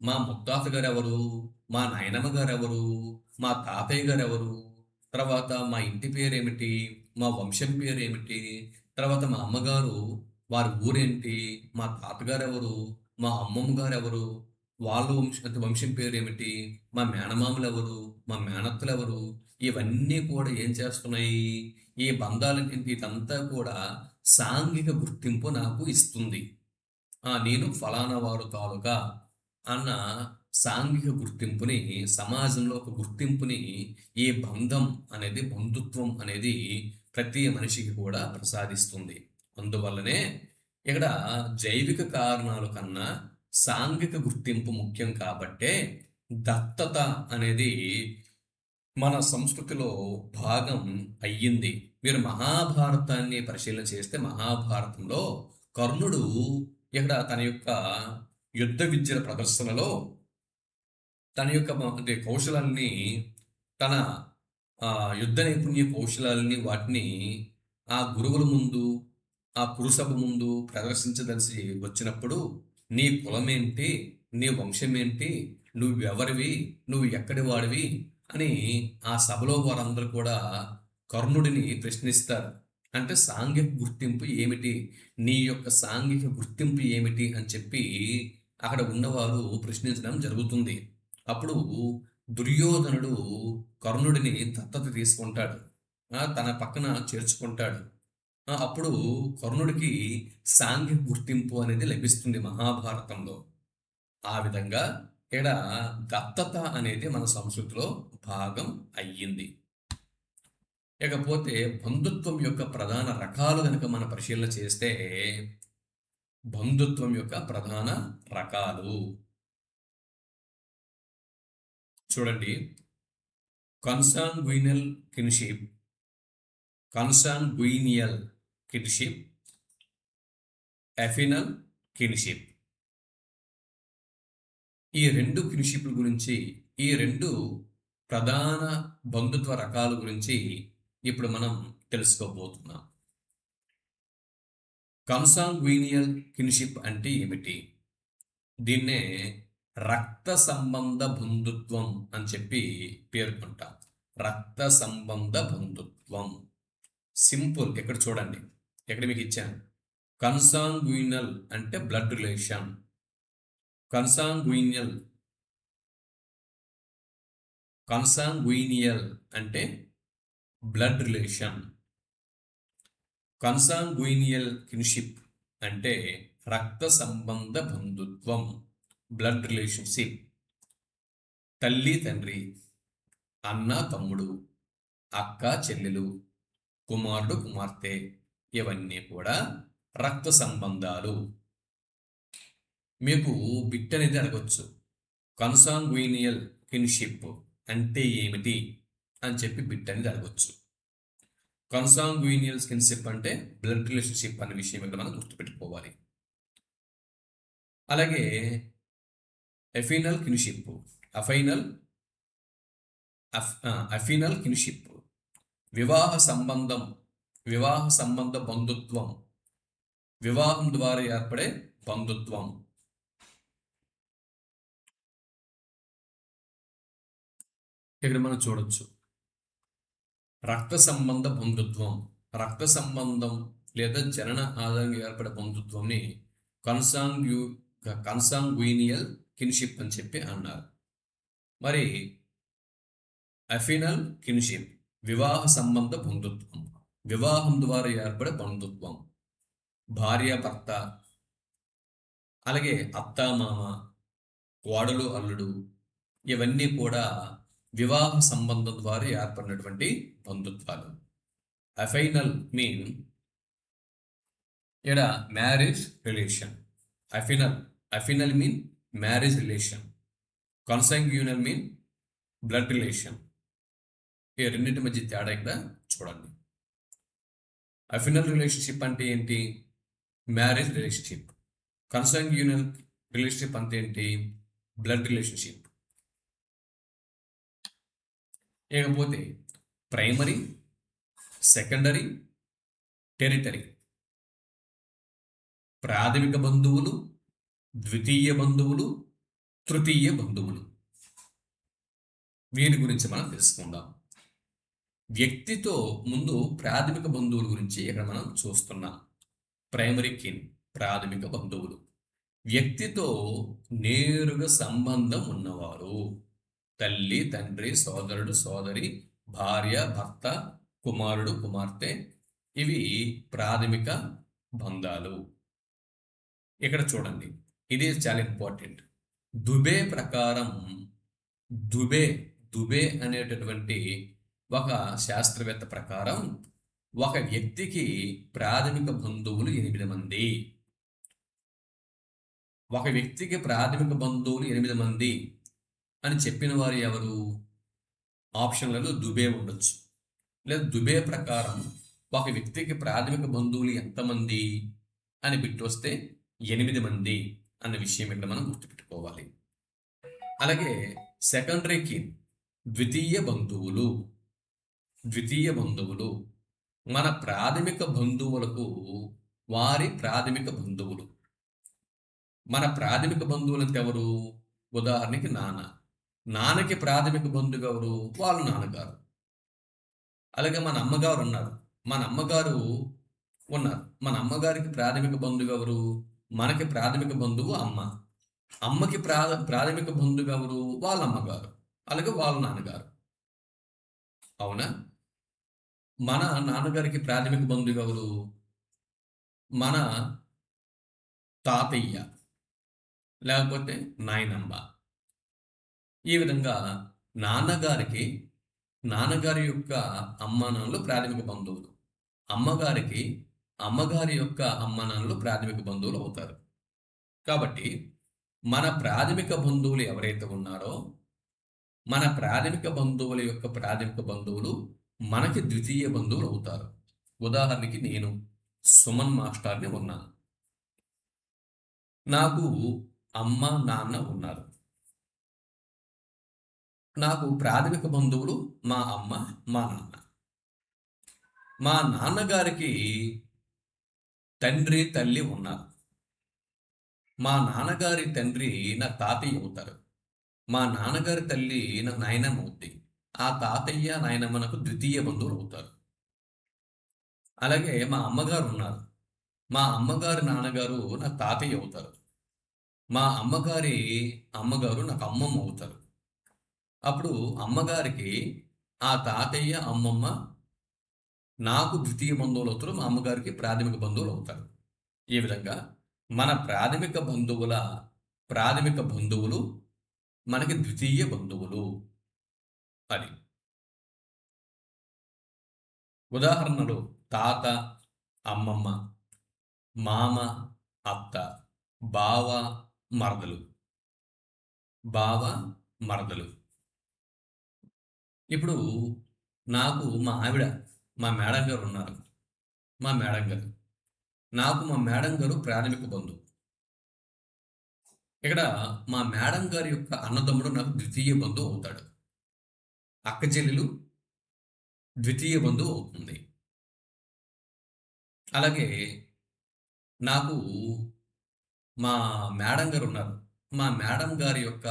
మా ముత్తాత గారెవరు? మా నాయనమ్మ గారెవరు? మా తాతయ్య గారెవరు? తర్వాత మా ఇంటి పేరేమిటి? మా వంశం పేరేమిటి? తర్వాత మా అమ్మగారు వారి ఊరేంటి? మా తాతగారెవరు? మా అమ్మమ్మ గారెవరు? వాళ్ళ వంశం పేరేమిటి? మా మేనమామలెవరు? మా మేనత్తలెవరు? ఇవన్నీ కూడా ఏం చేస్తున్నాయి? ఈ బంధాలన్నింటి ఇదంతా కూడా సాంఘిక గుర్తింపు నాకు ఇస్తుంది. నేను ఫలానా వారు తాలూకా అన్న సాంఘిక గుర్తింపుని, సమాజంలో ఒక గుర్తింపుని ఈ బంధం అనేది, బంధుత్వం అనేది ప్రతి మనిషికి కూడా ప్రసాదిస్తుంది. అందువల్లనే ఇక్కడ జైవిక కారణాల కన్నా సాంఘిక గుర్తింపు ముఖ్యం కాబట్టే దత్తత అనేది మన సంస్కృతిలో భాగం అయ్యింది. మీరు మహాభారతాన్ని పరిశీలన చేస్తే మహాభారతంలో కర్ణుడు ఇక్కడ తన యొక్క యుద్ధ విద్యల ప్రదర్శనలో తన యొక్క అంటే కౌశలాన్ని, తన యుద్ధ నైపుణ్య కౌశలాల్ని వాటిని ఆ గురువుల ముందు, ఆ కురుసభ ముందు ప్రదర్శించదలిసి వచ్చినప్పుడు నీ కులమేంటి? నీ వంశమేంటి? నువ్వెవరివి? నువ్వు ఎక్కడి వాడివి? అని ఆ సభలో వారందరూ కూడా కర్ణుడిని ప్రశ్నిస్తారు. అంటే సాంఘిక గుర్తింపు ఏమిటి? నీ యొక్క సాంఘిక గుర్తింపు ఏమిటి? అని చెప్పి అక్కడ ఉన్నవారు ప్రశ్నించడం జరుగుతుంది. అప్పుడు దుర్యోధనుడు కర్ణుడిని దత్తత తీసుకుంటాడు. తన పక్కన చేర్చుకుంటాడు. అప్పుడు కర్ణుడికి సాంఘిక గుర్తింపు అనేది లభిస్తుంది మహాభారతంలో. ఆ విధంగా ఇక్కడ దత్తత అనేది మన సంస్కృతిలో భాగం అయ్యింది. ఇకపోతే బంధుత్వం యొక్క ప్రధాన రకాలు కనుక మనం పరిశీలన చేస్తే, బంధుత్వం యొక్క ప్రధాన రకాలు చూడండి. కన్సాంగ్వినల్ కిన్షిప్, కన్సాంగ్వినియల్ కిన్షిప్, ఎఫినల్ కిన్షిప్. ఈ రెండు కిన్షిప్ల గురించి, ఈ రెండు ప్రధాన బంధుత్వ రకాల గురించి ఇప్పుడు మనం తెలుసుకోబోతున్నాం. కన్సాంగ్వినియల్ కిన్షిప్ అంటే ఏమిటి? దీన్నే రక్త సంబంధ బంధుత్వం అని చెప్పి పేర్కొంటాం. రక్త సంబంధ బంధుత్వం సింపుల్. ఇక్కడ చూడండి, ఎక్కడ మీకు ఇచ్చాను. కన్సాంగ్వినల్ అంటే బ్లడ్ రిలేషన్. కన్సాంగ్వినియల్ అంటే బ్లడ్ రిలేషన్. కన్సాంగ్వినియల్ కిన్షిప్ అంటే రక్త సంబంధ బంధుత్వం, బ్లడ్ రిలేషన్షిప్. తల్లి తండ్రి, అన్న తమ్ముడు, అక్క చెల్లెలు, కుమారుడు కుమార్తె, ఇవన్నీ కూడా రక్త సంబంధాలు. మీకు బిట్ అనేది అడగొచ్చు, కన్సాంగ్వినియల్ కిన్షిప్ అంటే ఏమిటి అని చెప్పి బిట్ అనేది అడగొచ్చు. కన్సాంగ్వినియల్ కిన్షిప్ అంటే బ్లడ్ రిలేషన్షిప్ అనే విషయం ఇక్కడ మనం గుర్తుపెట్టుకోవాలి. అలాగే ఎఫినల్ కిన్షిప్, అఫినల్ కిన్షిప్ వివాహ సంబంధ బంధుత్వం, వివాహం ద్వారా ఏర్పడే బంధుత్వం. ఇక్కడ మనం చూడొచ్చు రక్త సంబంధ బంధుత్వం, రక్త సంబంధం లేదా జనన ఆధారంగా ఏర్పడే బంధుత్వంని కన్సాంగ్వినియల్ కిన్షిప్ అని చెప్పి అన్నారు. మరి అఫినల్ కిన్షిప్ వివాహ సంబంధ బంధుత్వం, వివాహం ద్వారా ఏర్పడే బంధుత్వం. భార్యాభర్త, అలాగే అత్తామామ, కోడలు అల్లుడు, ఇవన్నీ కూడా వివాహ సంబంధం ద్వారా ఏర్పడినటువంటి బంధుత్వాలు. అఫైనల్ మీన్ ఇక్కడ marriage relation. Affinal mean marriage relation. Consanguineal mean blood relation. ఈ రెండింటి మధ్య తేడా ఇక్కడ చూడండి. అఫినల్ రిలేషన్షిప్ అంటే ఏంటి? Marriage relationship. కన్సాంగ్వినియల్ రిలేషన్షిప్ అంటే ఏంటి? Blood relationship. ఇకపోతే ప్రైమరీ, సెకండరీ, టెరిటరీ. ప్రాథమిక బంధువులు, ద్వితీయ బంధువులు, తృతీయ బంధువులు. వీటి గురించి మనం తెలుసుకుందాం. వ్యక్తితో ముందు ప్రాథమిక బంధువుల గురించి ఇక్కడ మనం చూస్తున్నాం. ప్రైమరీ కిన్, ప్రాథమిక బంధువులు. వ్యక్తితో నేరుగా సంబంధం ఉన్నవారు. తల్లి తండ్రి, సోదరుడు సోదరి, భార్య భర్త, కుమారుడు కుమార్తె, ఇవి ప్రాథమిక బంధాలు. ఇక్కడ చూడండి, ఇది చాలా ఇంపార్టెంట్. దుబే ప్రకారం, దుబే అనేటటువంటి ఒక శాస్త్రవేత్త ప్రకారం ఒక వ్యక్తికి ప్రాథమిక బంధువులు 8 మంది. ఒక వ్యక్తికి ప్రాథమిక బంధువులు 8 మంది అని చెప్పిన వారు ఎవరు? ఆప్షన్లలో దుబే ఉండొచ్చు. లేదా దుబే ప్రకారం ఒక వ్యక్తికి ప్రాథమిక బంధువులు ఎంతమంది అని బిట్ వస్తే 8 మంది అన్న విషయం ఇక్కడ మనం గుర్తుపెట్టుకోవాలి. అలాగే సెకండరీ కిన్, ద్వితీయ బంధువులు. మన ప్రాథమిక బంధువులకు వారి ప్రాథమిక బంధువులు. మన ప్రాథమిక బంధువులు అంటే ఎవరు? ఉదాహరణకి నాన్నకి ప్రాథమిక బంధువు ఎవరు? వాళ్ళ నాన్నగారు. అలాగే మన అమ్మగారు ఉన్నారు, మన అమ్మగారికి ప్రాథమిక బంధువు ఎవరు? మనకి ప్రాథమిక బంధువు అమ్మ. అమ్మకి ప్రాథమిక బంధువు ఎవరు? వాళ్ళ అమ్మగారు, అలాగే వాళ్ళ నాన్నగారు. అవునా? మన నాన్నగారికి ప్రాథమిక బంధువు ఎవరు? మన తాతయ్య. లేకపోతే నాయనమ్మ. ఈ విధంగా నాన్నగారికి నాన్నగారి యొక్క అమ్మానాన్నలు ప్రాథమిక బంధువులు. అమ్మగారికి అమ్మగారి యొక్క అమ్మానాన్నలు ప్రాథమిక బంధువులు అవుతారు. కాబట్టి మన ప్రాథమిక బంధువులు ఎవరైతే ఉన్నారో, మన ప్రాథమిక బంధువుల యొక్క ప్రాథమిక బంధువులు మనకి ద్వితీయ బంధువులు అవుతారు. ఉదాహరణకి నేను సుమన్ మాస్టర్ని ఉన్నాను. నాకు అమ్మ, నాన్న ఉన్నారు. నాకు ప్రాథమిక బంధువులు మా అమ్మ, మా నాన్న. మా నాన్నగారికి తండ్రి, తల్లి ఉన్నారు. మా నాన్నగారి తండ్రి నా తాతయ్య అవుతారు. మా నాన్నగారి తల్లి నా నాయనమ్మ అవుద్ది. ఆ తాతయ్య, నాయనమ్మ నాకు ద్వితీయ బంధువులు అవుతారు. అలాగే మా అమ్మగారు ఉన్నారు. మా అమ్మగారి నాన్నగారు నాకు తాతయ్య అవుతారు. మా అమ్మగారి అమ్మగారు నాకు అమ్మమ్మ అవుతారు. అప్పుడు అమ్మగారికి ఆ తాతయ్య, అమ్మమ్మ నాకు ద్వితీయ బంధువులు అవుతారు. మా అమ్మగారికి ప్రాథమిక బంధువులు అవుతారు. ఈ విధంగా మన ప్రాథమిక బంధువులు మనకి ద్వితీయ బంధువులు. అది ఉదాహరణలు తాత, అమ్మమ్మ, మామ, అత్త, బావ, మరదలు. బావ, మరదలు. ఇప్పుడు నాకు మా ఆవిడ, మా మేడం గారు ఉన్నారు. మా మేడం గారు. నాకు మా మేడం గారు ప్రాథమిక బంధువు. ఇక్కడ మా మేడం గారి యొక్క అన్నదమ్ముడు నాకు ద్వితీయ బంధువు అవుతాడు. అక్క చెల్లెలు ద్వితీయ బంధువు అవుతుంది. అలాగే నాకు మా మేడం గారు ఉన్నారు. మా మేడం గారి యొక్క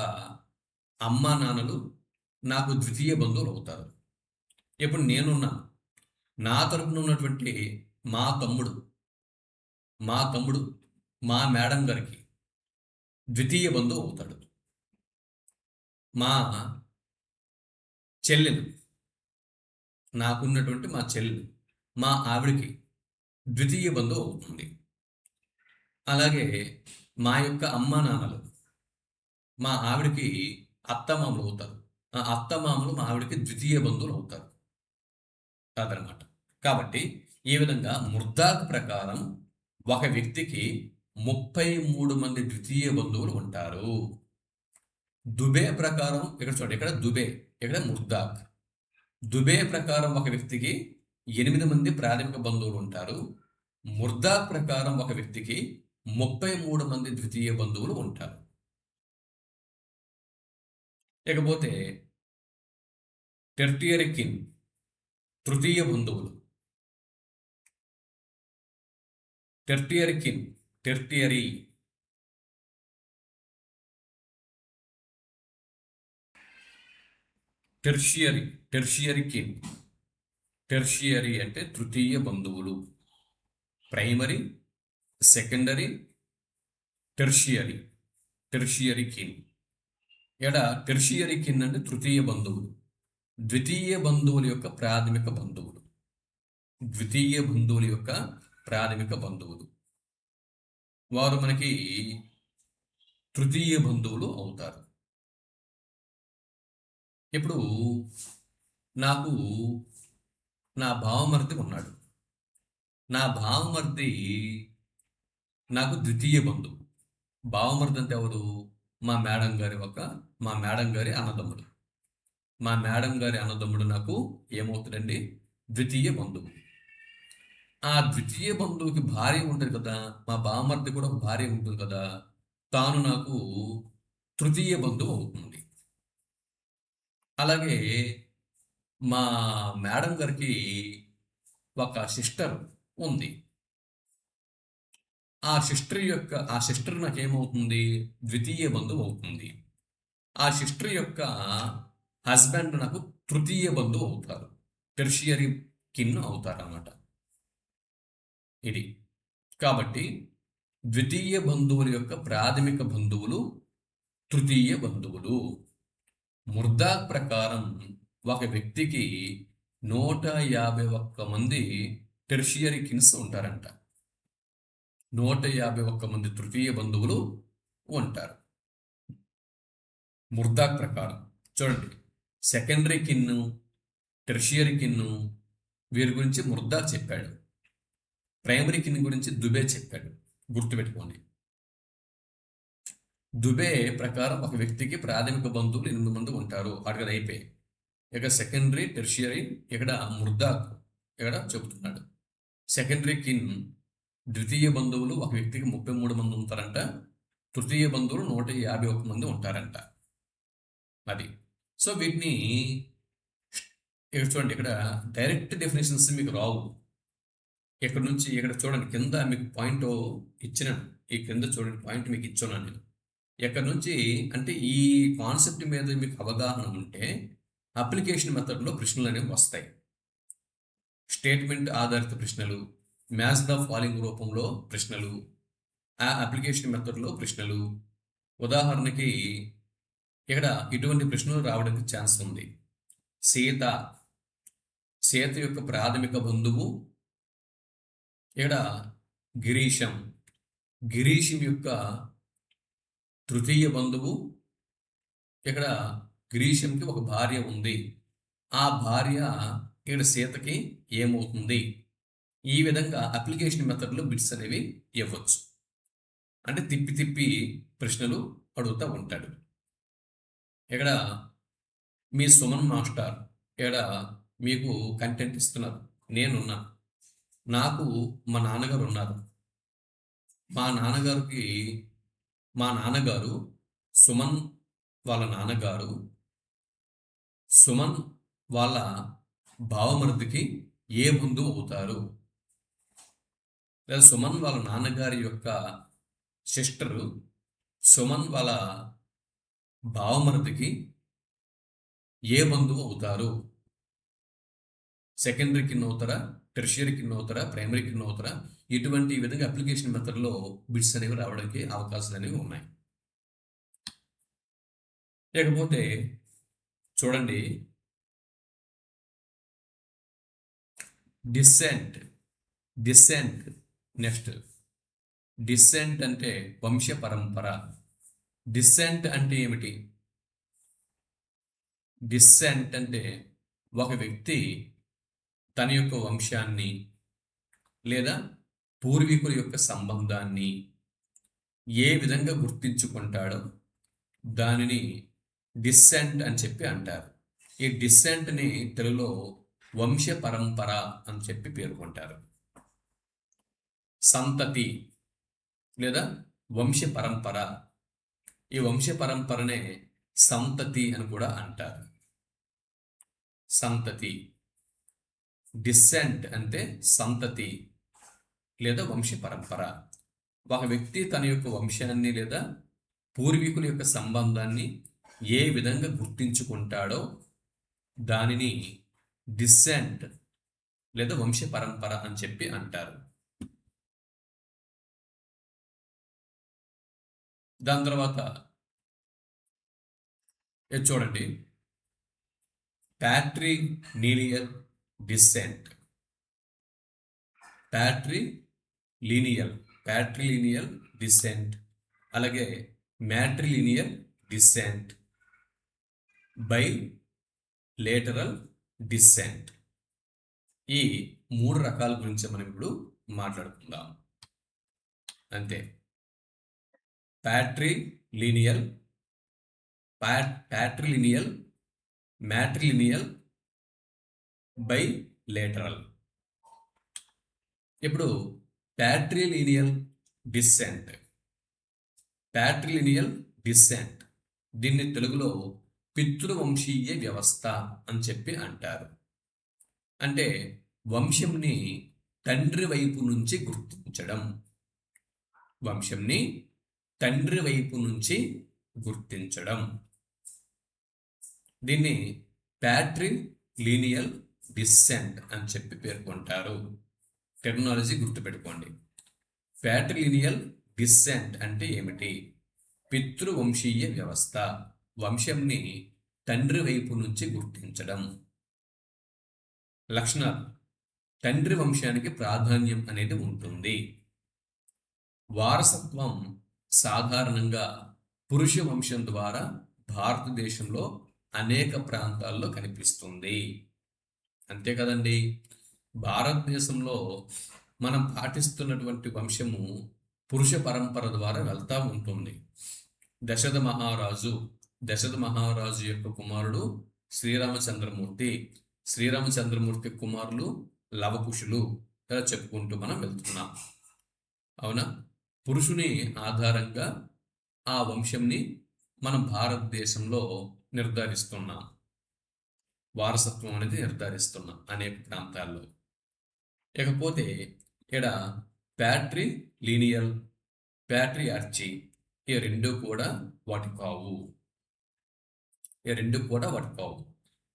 అమ్మా నాన్నలు నాకు ద్వితీయ బంధువులు అవుతారు. ఇప్పుడు నేనున్నాను. నా తరపున ఉన్నటువంటి మా తమ్ముడు మా తమ్ముడు మా మేడం గారికి ద్వితీయ బంధువు అవుతాడు. మా చెల్లెలు నాకున్నటువంటి మా చెల్లెలు మా ఆవిడకి ద్వితీయ బంధువు అవుతుంది. అలాగే మా యొక్క అమ్మా నాన్నలు మా ఆవిడకి అత్తమామలు అవుతారు. ఆ అత్తమామలు మా ఆవిడకి ద్వితీయ బంధువులు అవుతారు. అదనమాట. కాబట్టి ఈ విధంగా ముర్దాక్ ప్రకారం ఒక వ్యక్తికి 33 మంది ద్వితీయ బంధువులు ఉంటారు. దుబే ప్రకారం ఇక్కడ చూడండి, ఇక్కడ దుబే, ఇక్కడ ముర్దాక్. దుబే ప్రకారం ఒక వ్యక్తికి 8 మంది ప్రాథమిక బంధువులు ఉంటారు. ముర్దాక్ ప్రకారం ఒక వ్యక్తికి 33 మంది ద్వితీయ బంధువులు ఉంటారు. ఇకపోతే టెర్టియరీ కిన్, తృతీయ బంధువులు. టెర్టియరీ కిన్, టెర్టియరీ టెర్షియరీ, టెర్షియరీ కిన్. టెర్షియరీ అంటే తృతీయ బంధువులు. Primary, secondary, tertiary. టెర్షియరీ కిన్. ఇక్కడ టెర్షియరీ కిన్ అంటే తృతీయ బంధువులు. ద్వితీయ బంధువుల యొక్క ప్రాథమిక బంధువులు. ద్వితీయ బంధువుల యొక్క ప్రాథమిక బంధువులు వారు మనకి తృతీయ బంధువులు అవుతారు. ఇప్పుడు నాకు నా బావమరిది ఉన్నాడు. నా బావమరిది నాకు ద్వితీయ బంధువు. బావమరిది అంటే ఎవరు? మా మేడం గారి అన్నదమ్ముడు. మా మేడం గారి అన్నదమ్ముడు నాకు ఏమవుతాడండి? ద్వితీయ బంధువు. ఆ ద్వితీయ బంధువుకి భార్య ఉంటుంది కదా, మా బావమరిది కూడా ఒక భార్య ఉంటుంది కదా, తాను నాకు తృతీయ బంధువు అవుతుంది. అలాగే మా మేడం గారికి ఒక సిస్టర్ ఉంది. ఆ సిస్టర్ నాకేమవుతుంది? ద్వితీయ బంధువు అవుతుంది. ఆ సిస్టర్ యొక్క హస్బెండ్ నాకు తృతీయ బంధువు అవుతారు. టెర్షియరీ కిన్ అవుతారు అన్నమాట. ఇది కాబట్టి ద్వితీయ బంధువుల యొక్క ప్రాథమిక బంధువులు తృతీయ బంధువులు. ముర్దాక్ ప్రకారం ఒక వ్యక్తికి 151 మంది టెర్షియరీ కిన్స్ ఉంటారంట. 151 మంది తృతీయ బంధువులు ఉంటారు. ముర్దాక్ ప్రకారం చూడండి, సెకండరీ కిన్ను, టెర్షియరీ కిన్ను వీరి గురించి ముర్దాక్ చెప్పాడు. ప్రైమరీ కిన్ గురించి దుబే చెప్పాడు. గుర్తుపెట్టుకోండి. దుబే ప్రకారం ఒక వ్యక్తికి ప్రాథమిక బంధువులు 8 మంది ఉంటారు. అక్కడ అయిపోయి ఇక సెకండరీ, టెర్షియరీ ఇక్కడ ముర్దాక్ ఇక్కడ చెబుతున్నాడు. సెకండరీ కిన్ ద్వితీయ బంధువులు ఒక వ్యక్తికి 33 మంది ఉంటారంట. తృతీయ బంధువులు 151 మంది ఉంటారంట. అది సో వీటిని ఇక్కడ చూడండి, ఇక్కడ డైరెక్ట్ డెఫినేషన్స్ మీకు రావు. ఇక్కడ నుంచి ఇక్కడ చూడండి, కింద మీకు పాయింట్ ఇచ్చినాను. ఈ కింద చూడండి పాయింట్ మీకు ఇచ్చున్నాను నేను. ఇక్కడ నుంచి అంటే ఈ కాన్సెప్ట్ మీద మీకు అవగాహన ఉంటే అప్లికేషన్ మెథడ్లో ప్రశ్నలు అనేవి వస్తాయి. స్టేట్మెంట్ ఆధారిత ప్రశ్నలు, మ్యాచ్ ద ఫాలోయింగ్ రూపంలో ప్రశ్నలు, ఆ అప్లికేషన్ మెథడ్లో ప్రశ్నలు. ఉదాహరణకి ఇక్కడ ఇటువంటి ప్రశ్నలు రావడానికి ఛాన్స్ ఉంది. సీత యొక్క ప్రాథమిక బంధువు ఇక్కడ గిరీశం యొక్క తృతీయ బంధువు. ఇక్కడ గిరీశంకి ఒక భార్య ఉంది. ఆ భార్య ఇక్కడ సీతకి ఏమవుతుంది? ఈ విధంగా అప్లికేషన్ మెథడ్లో బిట్స్ అనేవి ఇవ్వచ్చు. అంటే తిప్పి తిప్పి ప్రశ్నలు అడుగుతూ ఉంటాడు. ఇక్కడ మీ సుమన్ మాస్టర్ ఇక్కడ మీకు కంటెంట్ ఇస్తున్నారు. నేనున్నా, నాకు మా నాన్నగారు ఉన్నారు. మా నాన్నగారు సుమన్ వాళ్ళ నాన్నగారు సుమన్ వాళ్ళ భావమరుదికి ఏ బంధువు అవుతారు? లేదా సుమన్ వాళ్ళ నాన్నగారి యొక్క సిస్టరు సుమన్ వాళ్ళ భావమరుదికి ఏ బంధువు అవుతారు? సెకండరీ కింద అవుతారా, టెర్షియరీ కింద అవుతారా, ప్రైమరీ కింద అవుతారా? ఇటువంటి విధంగా అప్లికేషన్ మెథడ్లో బిట్స్ అనేవి రావడానికి అవకాశాలు అనేవి ఉన్నాయి. లేకపోతే చూడండి, డిసెంట్ నెక్స్ట్. డిసెంట్ అంటే వంశ పరంపర. డిసెంట్ అంటే ఏమిటి? డిసెంట్ అంటే ఒక వ్యక్తి తన యొక్క వంశాన్ని లేదా పూర్వీకుల యొక్క సంబంధాన్ని ఏ విధంగా గుర్తించుకుంటాడో దానిని డిసెంట్ అని చెప్పి అంటారు. ఈ డిసెంట్ని తెలుగులో వంశ పరంపర అని చెప్పి పేర్కొంటారు. సంతతి లేదా వంశ పరంపర, ఈ వంశ పరంపరనే సంతతి అని కూడా అంటారు. సంతతి, డిసెంట్ అంటే సంతతి లేదా వంశ పరంపర. ఒక వ్యక్తి తన యొక్క వంశాన్ని లేదా పూర్వీకుల యొక్క సంబంధాన్ని ఏ విధంగా గుర్తించుకుంటాడో దానిని డిసెంట్ లేదా వంశ పరంపర అని చెప్పి అంటారు. దాని తర్వాత చూడండి, ప్యాట్రిలీనియల్ డిసెంట్. ప్యాట్రిలీనియల్ డిసెంట్, అలాగే matrilineal descent, bilateral descent. ఈ 3 రకాల గురించి మనం ఇప్పుడు మాట్లాడుకుందాం. అంతే. Patrilineal, matrilineal, bilateral. ఇప్పుడు ప్యాట్రిలీనియల్ డిసెంట్, దీన్ని తెలుగులో పితృవంశీయ వ్యవస్థ అని చెప్పి అంటారు. అంటే వంశంని తండ్రి వైపు నుంచి గుర్తించడం, దీన్ని ప్యాట్రిలీనియల్ డిసెంట్ అని చెప్పి పేర్కొంటారు. టెర్మినాలజీ గుర్తుపెట్టుకోండి. ప్యాట్రిలీనియల్ డిసెంట్ అంటే ఏమిటి? పితృవంశీయ వ్యవస్థ, వంశంని తండ్రి వైపు నుంచి గుర్తించడం. లక్షణాలు: తండ్రి వంశానికి ప్రాధాన్యం అనేది ఉంటుంది. వారసత్వం సాధారణంగా పురుష వంశం ద్వారా భారతదేశంలో అనేక ప్రాంతాల్లో కనిపిస్తుంది. అంతే కదండి. భారతదేశంలో మనం పాటిస్తున్నటువంటి వంశము పురుష పరంపర ద్వారా వెళ్తా ఉంటుంది. దశరథ మహారాజు యొక్క కుమారుడు శ్రీరామచంద్రమూర్తి, శ్రీరామచంద్రమూర్తి కుమారులు లవకుశులు, ఇలా చెప్పుకుంటూ మనం వెళ్తున్నాం. అవునా? పురుషుని ఆధారంగా ఆ వంశంని మనం భారతదేశంలో నిర్ధారిస్తున్నాం, వారసత్వం అనేది నిర్ధారిస్తున్నాం అనేక ప్రాంతాల్లో. ఇకపోతే ఇక్కడ ప్యాట్రీ లీనియల్, ప్యాట్రియార్చీ, ఈ రెండు కూడా వాటి కావు.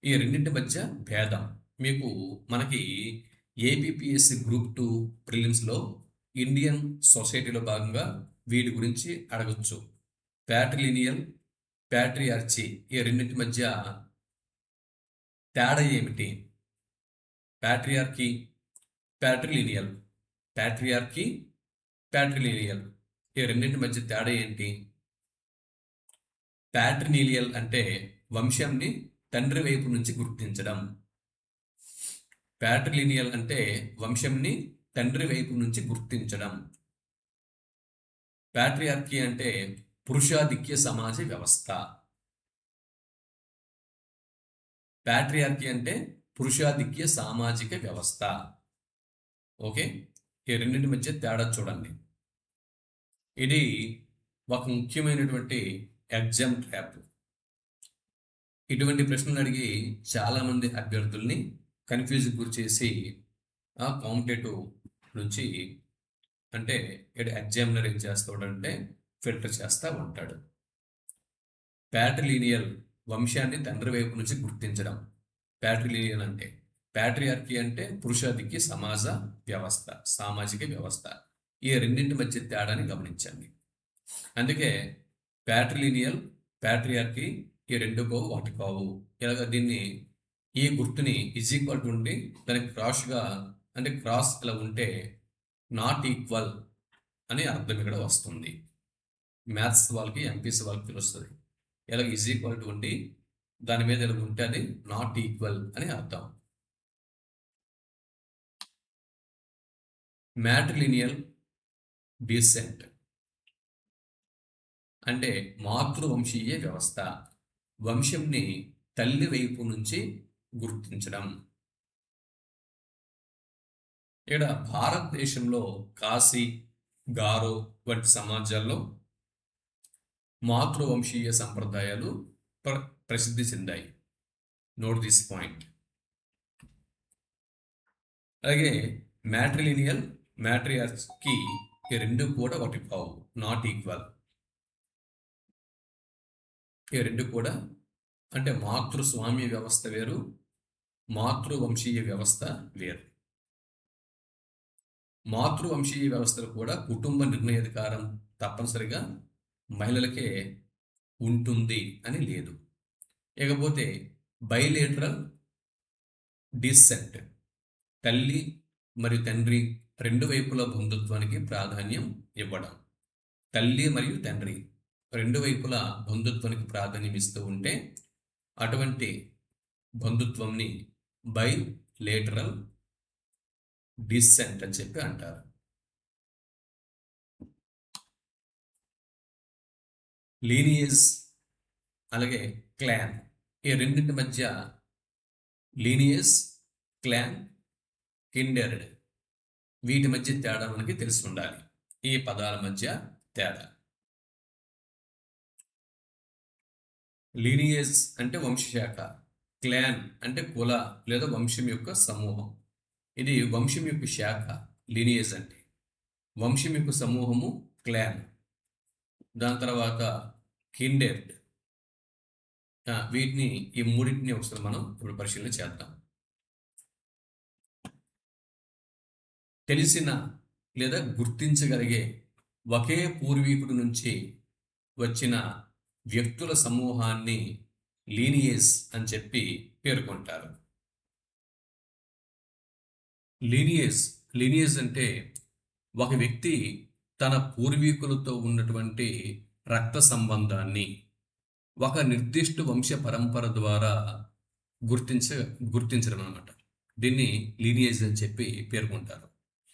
ఈ రెండింటి మధ్య భేదం మీకు మనకి ఏపీపీఎస్సి గ్రూప్ 2 ప్రిలిమ్స్లో ఇండియన్ సొసైటీలో భాగంగా వీటి గురించి అడగచ్చు. ప్యాట్రిలీనియల్, ప్యాట్రియార్చీ, ఈ రెండింటి మధ్య తేడా ఏమిటి? ప్యాట్రియార్కీ, ప్యాట్రిలీనియల్, ప్యాట్రియార్కీ, ప్యాట్రిలీనియల్, ఈ రెండింటి మధ్య తేడా ఏంటి? ప్యాట్రిలీనియల్ అంటే వంశాన్ని తండ్రి వైపు నుంచి గుర్తించడం. ప్యాట్రిలీనియల్ అంటే వంశంని తండ్రి వైపు నుంచి గుర్తించడం. ప్యాట్రియార్కీ అంటే పురుషాధిక్య సమాజ వ్యవస్థ. ప్యాట్రియార్కీ అంటే పురుషాధిక్య సామాజిక వ్యవస్థ. ఓకే, ఈ రెండింటి మధ్య తేడా చూడండి. ఇది ఒక ముఖ్యమైనటువంటి ఎగ్జామ్ ట్రాప్. ఇటువంటి ప్రశ్నలు అడిగి చాలామంది అభ్యర్థుల్ని కన్ఫ్యూజ్ గురి చేసి ఆ కాంపిటేటివ్ నుంచి అంటే ఇక్కడ ఎగ్జామినర్ ఏం చేస్తాడంటే ఫిల్టర్ చేస్తూ ఉంటాడు. ప్యాట్రిలీనియల్ వంశాన్ని తండ్రి వైపు నుంచి గుర్తించడం. ప్యాట్రిలీనియల్ అంటే, ప్యాట్రియార్కీ అంటే పురుషాధిక్య సమాజ వ్యవస్థ, సామాజిక వ్యవస్థ. ఈ రెండింటి మధ్య తేడాని గమనించండి. అందుకే ప్యాట్రిలీనియల్, ప్యాట్రియార్కీ ఈ రెండు కావు, వాటి కావు. ఇలాగ దీన్ని ఈ గుర్తుని ఈక్వల్ టు ఉండి దానికి క్రాస్గా అంటే క్రాస్ ఇలా ఉంటే నాట్ ఈక్వల్ అని అర్థం ఇక్కడ వస్తుంది. మ్యాథ్స్ వాళ్ళకి, ఎంపీసీ వాళ్ళకి తెలుస్తుంది. ఇలాగ ఈక్వల్ టు ఉండి దాని మీద ఇలా ఉంటే అది నాట్ ఈక్వల్ అని అర్థం. మ్యాట్రిలీనియల్ డిసెంట్ అంటే మాతృవంశీయ వ్యవస్థ, వంశంని తల్లి వైపు నుంచి గుర్తించడం. ఇక్కడ భారతదేశంలో కాశీ, గారో వంటి సమాజాల్లో మాతృవంశీయ సంప్రదాయాలు ప్రసిద్ధి చెందాయి. Note this point. అలాగే మ్యాట్రిలీనియల్, మ్యాట్రియార్కీ ఈ రెండు కూడా వాటి కావు, నాట్ ఈక్వల్. ఈ రెండు కూడా అంటే మాతృస్వామ్య వ్యవస్థ వేరు, మాతృవంశీయ వ్యవస్థ వేరు. మాతృవంశీయ వ్యవస్థలు కూడా కుటుంబ నిర్ణయాధికారం తప్పనిసరిగా మహిళలకే ఉంటుంది అని లేదు. ఇకపోతే బైలేటరల్ డిసెంట్, తల్లి మరియు తండ్రి రెండు వైపుల బంధుత్వానికి ప్రాధాన్యం ఇవ్వడం. తల్లి మరియు తండ్రి రెండు వైపుల బంధుత్వానికి ప్రాధాన్యం ఇస్తూ ఉంటే అటువంటి బంధుత్వంని బైలేటరల్ డిసెంట్ అని చెప్పి అంటారు. లీనియేజ్ అలాగే క్లాన్, ఈ రెండింటి మధ్య లీనియేజ్, క్లాన్, కిండెర్డ్, వీటి మధ్య తేడా మనకి తెలిసి ఉండాలి. ఈ పదాల మధ్య తేడా. లీనియేజ్ అంటే వంశశాఖ, క్లాన్ అంటే కుల లేదా వంశం యొక్క సమూహం. ఇది వంశం యొక్క శాఖ లీనియేజ్ అంటే, వంశం యొక్క సమూహము క్లాన్. దాని తర్వాత కిండెర్డ్. వీటిని ఈ మూడింటిని ఒకసారి మనం ఇప్పుడు పరిశీలన చేద్దాం. తెలిసిన లేదా గుర్తించగలిగే ఒకే పూర్వీకుడి నుంచి వచ్చిన వ్యక్తుల సమూహాన్ని లీనియేజ్ అని చెప్పి పేర్కొంటారు. లీనియేజ్ అంటే ఒక వ్యక్తి తన పూర్వీకులతో ఉన్నటువంటి రక్త సంబంధాన్ని ఒక నిర్దిష్ట వంశ పరంపర ద్వారా గుర్తించ గుర్తించడం అనమాట. దీన్ని లీనియేజ్ అని చెప్పి పేర్కొంటారు.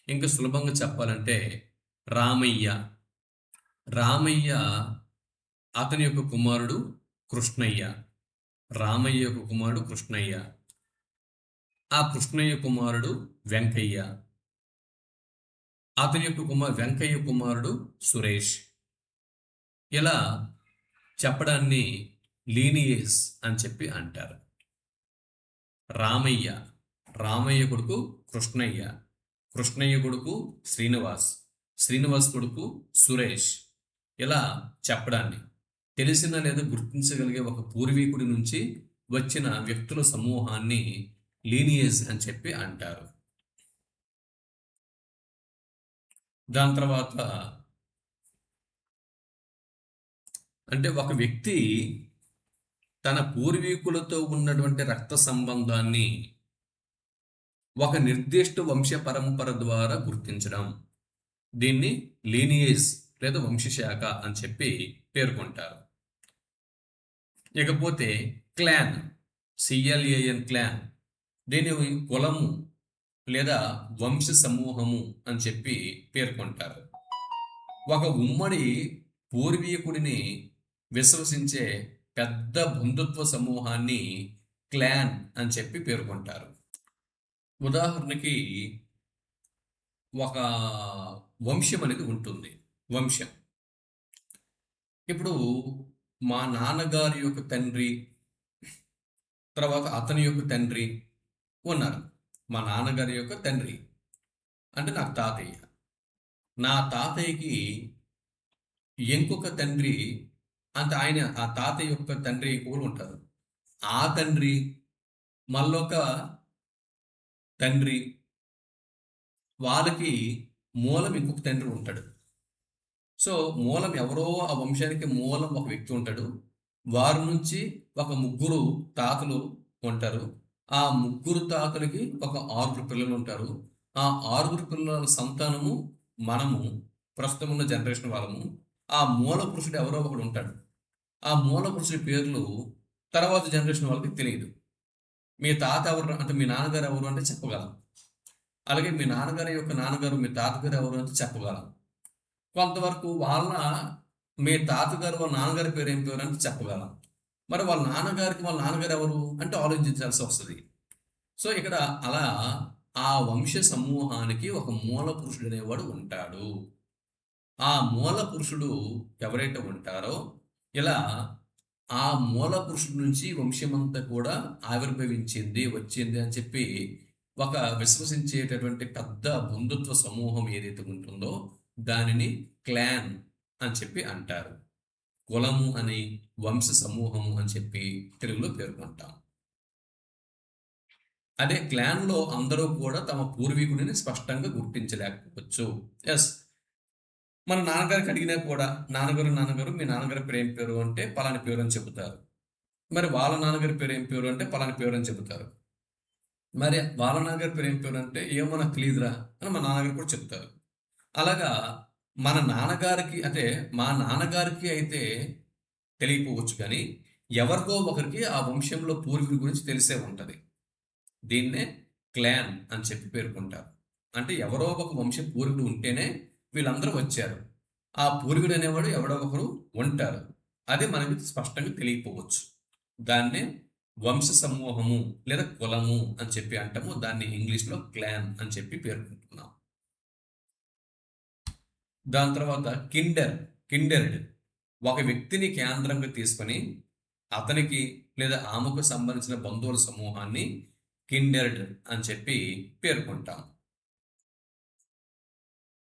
ఇంకా సులభంగా చెప్పాలంటే రామయ్య. రామయ్య అతని యొక్క కుమారుడు కృష్ణయ్య. రామయ్య యొక్క కుమారుడు కృష్ణయ్య. ఆ కృష్ణయ్య కుమారుడు వెంకయ్య. అతని యొక్క వెంకయ్య కుమారుడు సురేష్. ఇలా చెప్పడాన్ని లీనియేజ్ అని చెప్పి అంటారు. రామయ్య, రామయ్య కొడుకు కృష్ణయ్య, కృష్ణయ్య కొడుకు శ్రీనివాస్, శ్రీనివాస్ కొడుకు సురేష్. ఇలా చెప్పడాన్ని తెలిసిన లేదా గుర్తించగలిగే ఒక పూర్వీకుడి నుంచి వచ్చిన వ్యక్తుల సమూహాన్ని లీనియేజ్ అని చెప్పి అంటారు. దాని తర్వాత అంటే ఒక వ్యక్తి తన పూర్వీకులతో ఉన్నటువంటి రక్త సంబంధాన్ని ఒక నిర్దిష్ట వంశ పరంపర ద్వారా గుర్తించడం, దీన్ని లీనియేజ్ లేదా వంశశాఖ అని చెప్పి పేర్కొంటారు. ఇకపోతే క్లాన్, సిఎల్ఏఎన్ క్లాన్, దీని కులము లేదా వంశ సమూహము అని చెప్పి పేర్కొంటారు. ఒక ఉమ్మడి పూర్వీకుడిని విశ్వసించే పెద్ద బంధుత్వ సమూహాన్ని క్లాన్ అని చెప్పి పేర్కొంటారు. ఉదాహరణకి ఒక వంశం అనేది ఉంటుంది. వంశం ఇప్పుడు మా నాన్నగారి యొక్క తండ్రి, తర్వాత అతని యొక్క తండ్రి ఉన్నారు. మా నాన్నగారి యొక్క తండ్రి అంటే నాకు తాతయ్య. నా తాతయ్యకి ఇంకొక తండ్రి అంటే ఆయన ఆ తాతయ్య యొక్క తండ్రి కూడా ఉంటారు. ఆ తండ్రి మళ్ళొక తండ్రి, వాళ్ళకి మూలం ఇంకొక తండ్రి ఉంటాడు. సో మూలం ఎవరో ఆ వంశానికి మూలం ఒక వ్యక్తి ఉంటాడు. వారి నుంచి ఒక ముగ్గురు తాతలు ఉంటారు. ఆ ముగ్గురు తాతలకి ఒక 6 పిల్లలు ఉంటారు. ఆ 6 పిల్లల సంతానము మనము, ప్రస్తుతం ఉన్న జనరేషన్ వాళ్ళము. ఆ మూల పురుషుడు ఎవరో ఒకడు ఉంటాడు. ఆ మూల పురుషుడి పేర్లు తర్వాత జనరేషన్ వాళ్ళకి తెలియదు. మీ తాత ఎవరు అంటే మీ నాన్నగారు ఎవరు అంటే చెప్పగలం. అలాగే మీ నాన్నగారి యొక్క నాన్నగారు మీ తాతగారు ఎవరు అంటే చెప్పగలం. కొంతవరకు మీ తాతగారు వాళ్ళ నాన్నగారి పేరు ఏం పేరు అంటే చెప్పగలం. మరి వాళ్ళ నాన్నగారు ఎవరు అంటే ఆలోచించాల్సి వస్తుంది. సో ఇక్కడ అలా ఆ వంశ సమూహానికి ఒక మూల పురుషుడు అనేవాడు ఉంటాడు. ఆ మూల పురుషుడు ఎవరైతే ఉంటారో ఇలా ఆ మూల పురుషుడి నుంచి వంశమంతా కూడా ఆవిర్భవించింది, వచ్చింది అని చెప్పి ఒక విశ్వసించేటటువంటి పెద్ద బంధుత్వ సమూహం ఏదైతే ఉంటుందో దానిని క్లాన్ అని చెప్పి అంటారు. కులము అని, వంశ సమూహము అని చెప్పి తెలుగులో పేర్కొంటాం. అదే క్లాన్లో అందరూ కూడా తమ పూర్వీకుడిని స్పష్టంగా గుర్తించలేకపోవచ్చు. ఎస్, మన నాన్నగారికి అడిగినా కూడా నాన్నగారు మీ నాన్నగారి పేరు ఏం పేరు అంటే పలాని పేరు అని చెబుతారు. మరి వాళ్ళ నాన్నగారి పేరు ఏం పేరు అంటే పలాని పేరు అని చెబుతారు. మరి వాళ్ళ నాన్నగారి పేరు ఏం పేరు అంటే ఏమో నాకు తెలియదురా అని మా నాన్నగారు కూడా చెప్తారు. అలాగా మన నాన్నగారికి అంటే మా నాన్నగారికి అయితే తెలియకపోవచ్చు, కానీ ఎవరికో ఒకరికి ఆ వంశంలో పూర్వీకుల గురించి తెలిసే ఉంటుంది. దీన్నే క్లాన్ అని చెప్పి పేర్కొంటారు. అంటే ఎవరో ఒక వంశ పూర్వీకుడు ఉంటేనే వీళ్ళందరూ వచ్చారు. ఆ పూర్వీకుడు అనేవాడు ఎవరో ఒకరు ఉంటారు. అది మనకి స్పష్టంగా తెలియకపోవచ్చు. దాన్నే వంశ సమూహము లేదా కులము అని చెప్పి అంటాము. దాన్ని ఇంగ్లీష్లో క్లాన్ అని చెప్పి పేర్కొంటున్నాం. దాని తర్వాత కిండెర్డ్, ఒక వ్యక్తిని కేంద్రంగా తీసుకొని అతనికి లేదా ఆమెకు సంబంధించిన బంధువుల సమూహాన్ని కిండెర్డ్ అని చెప్పి పేర్కొంటాం.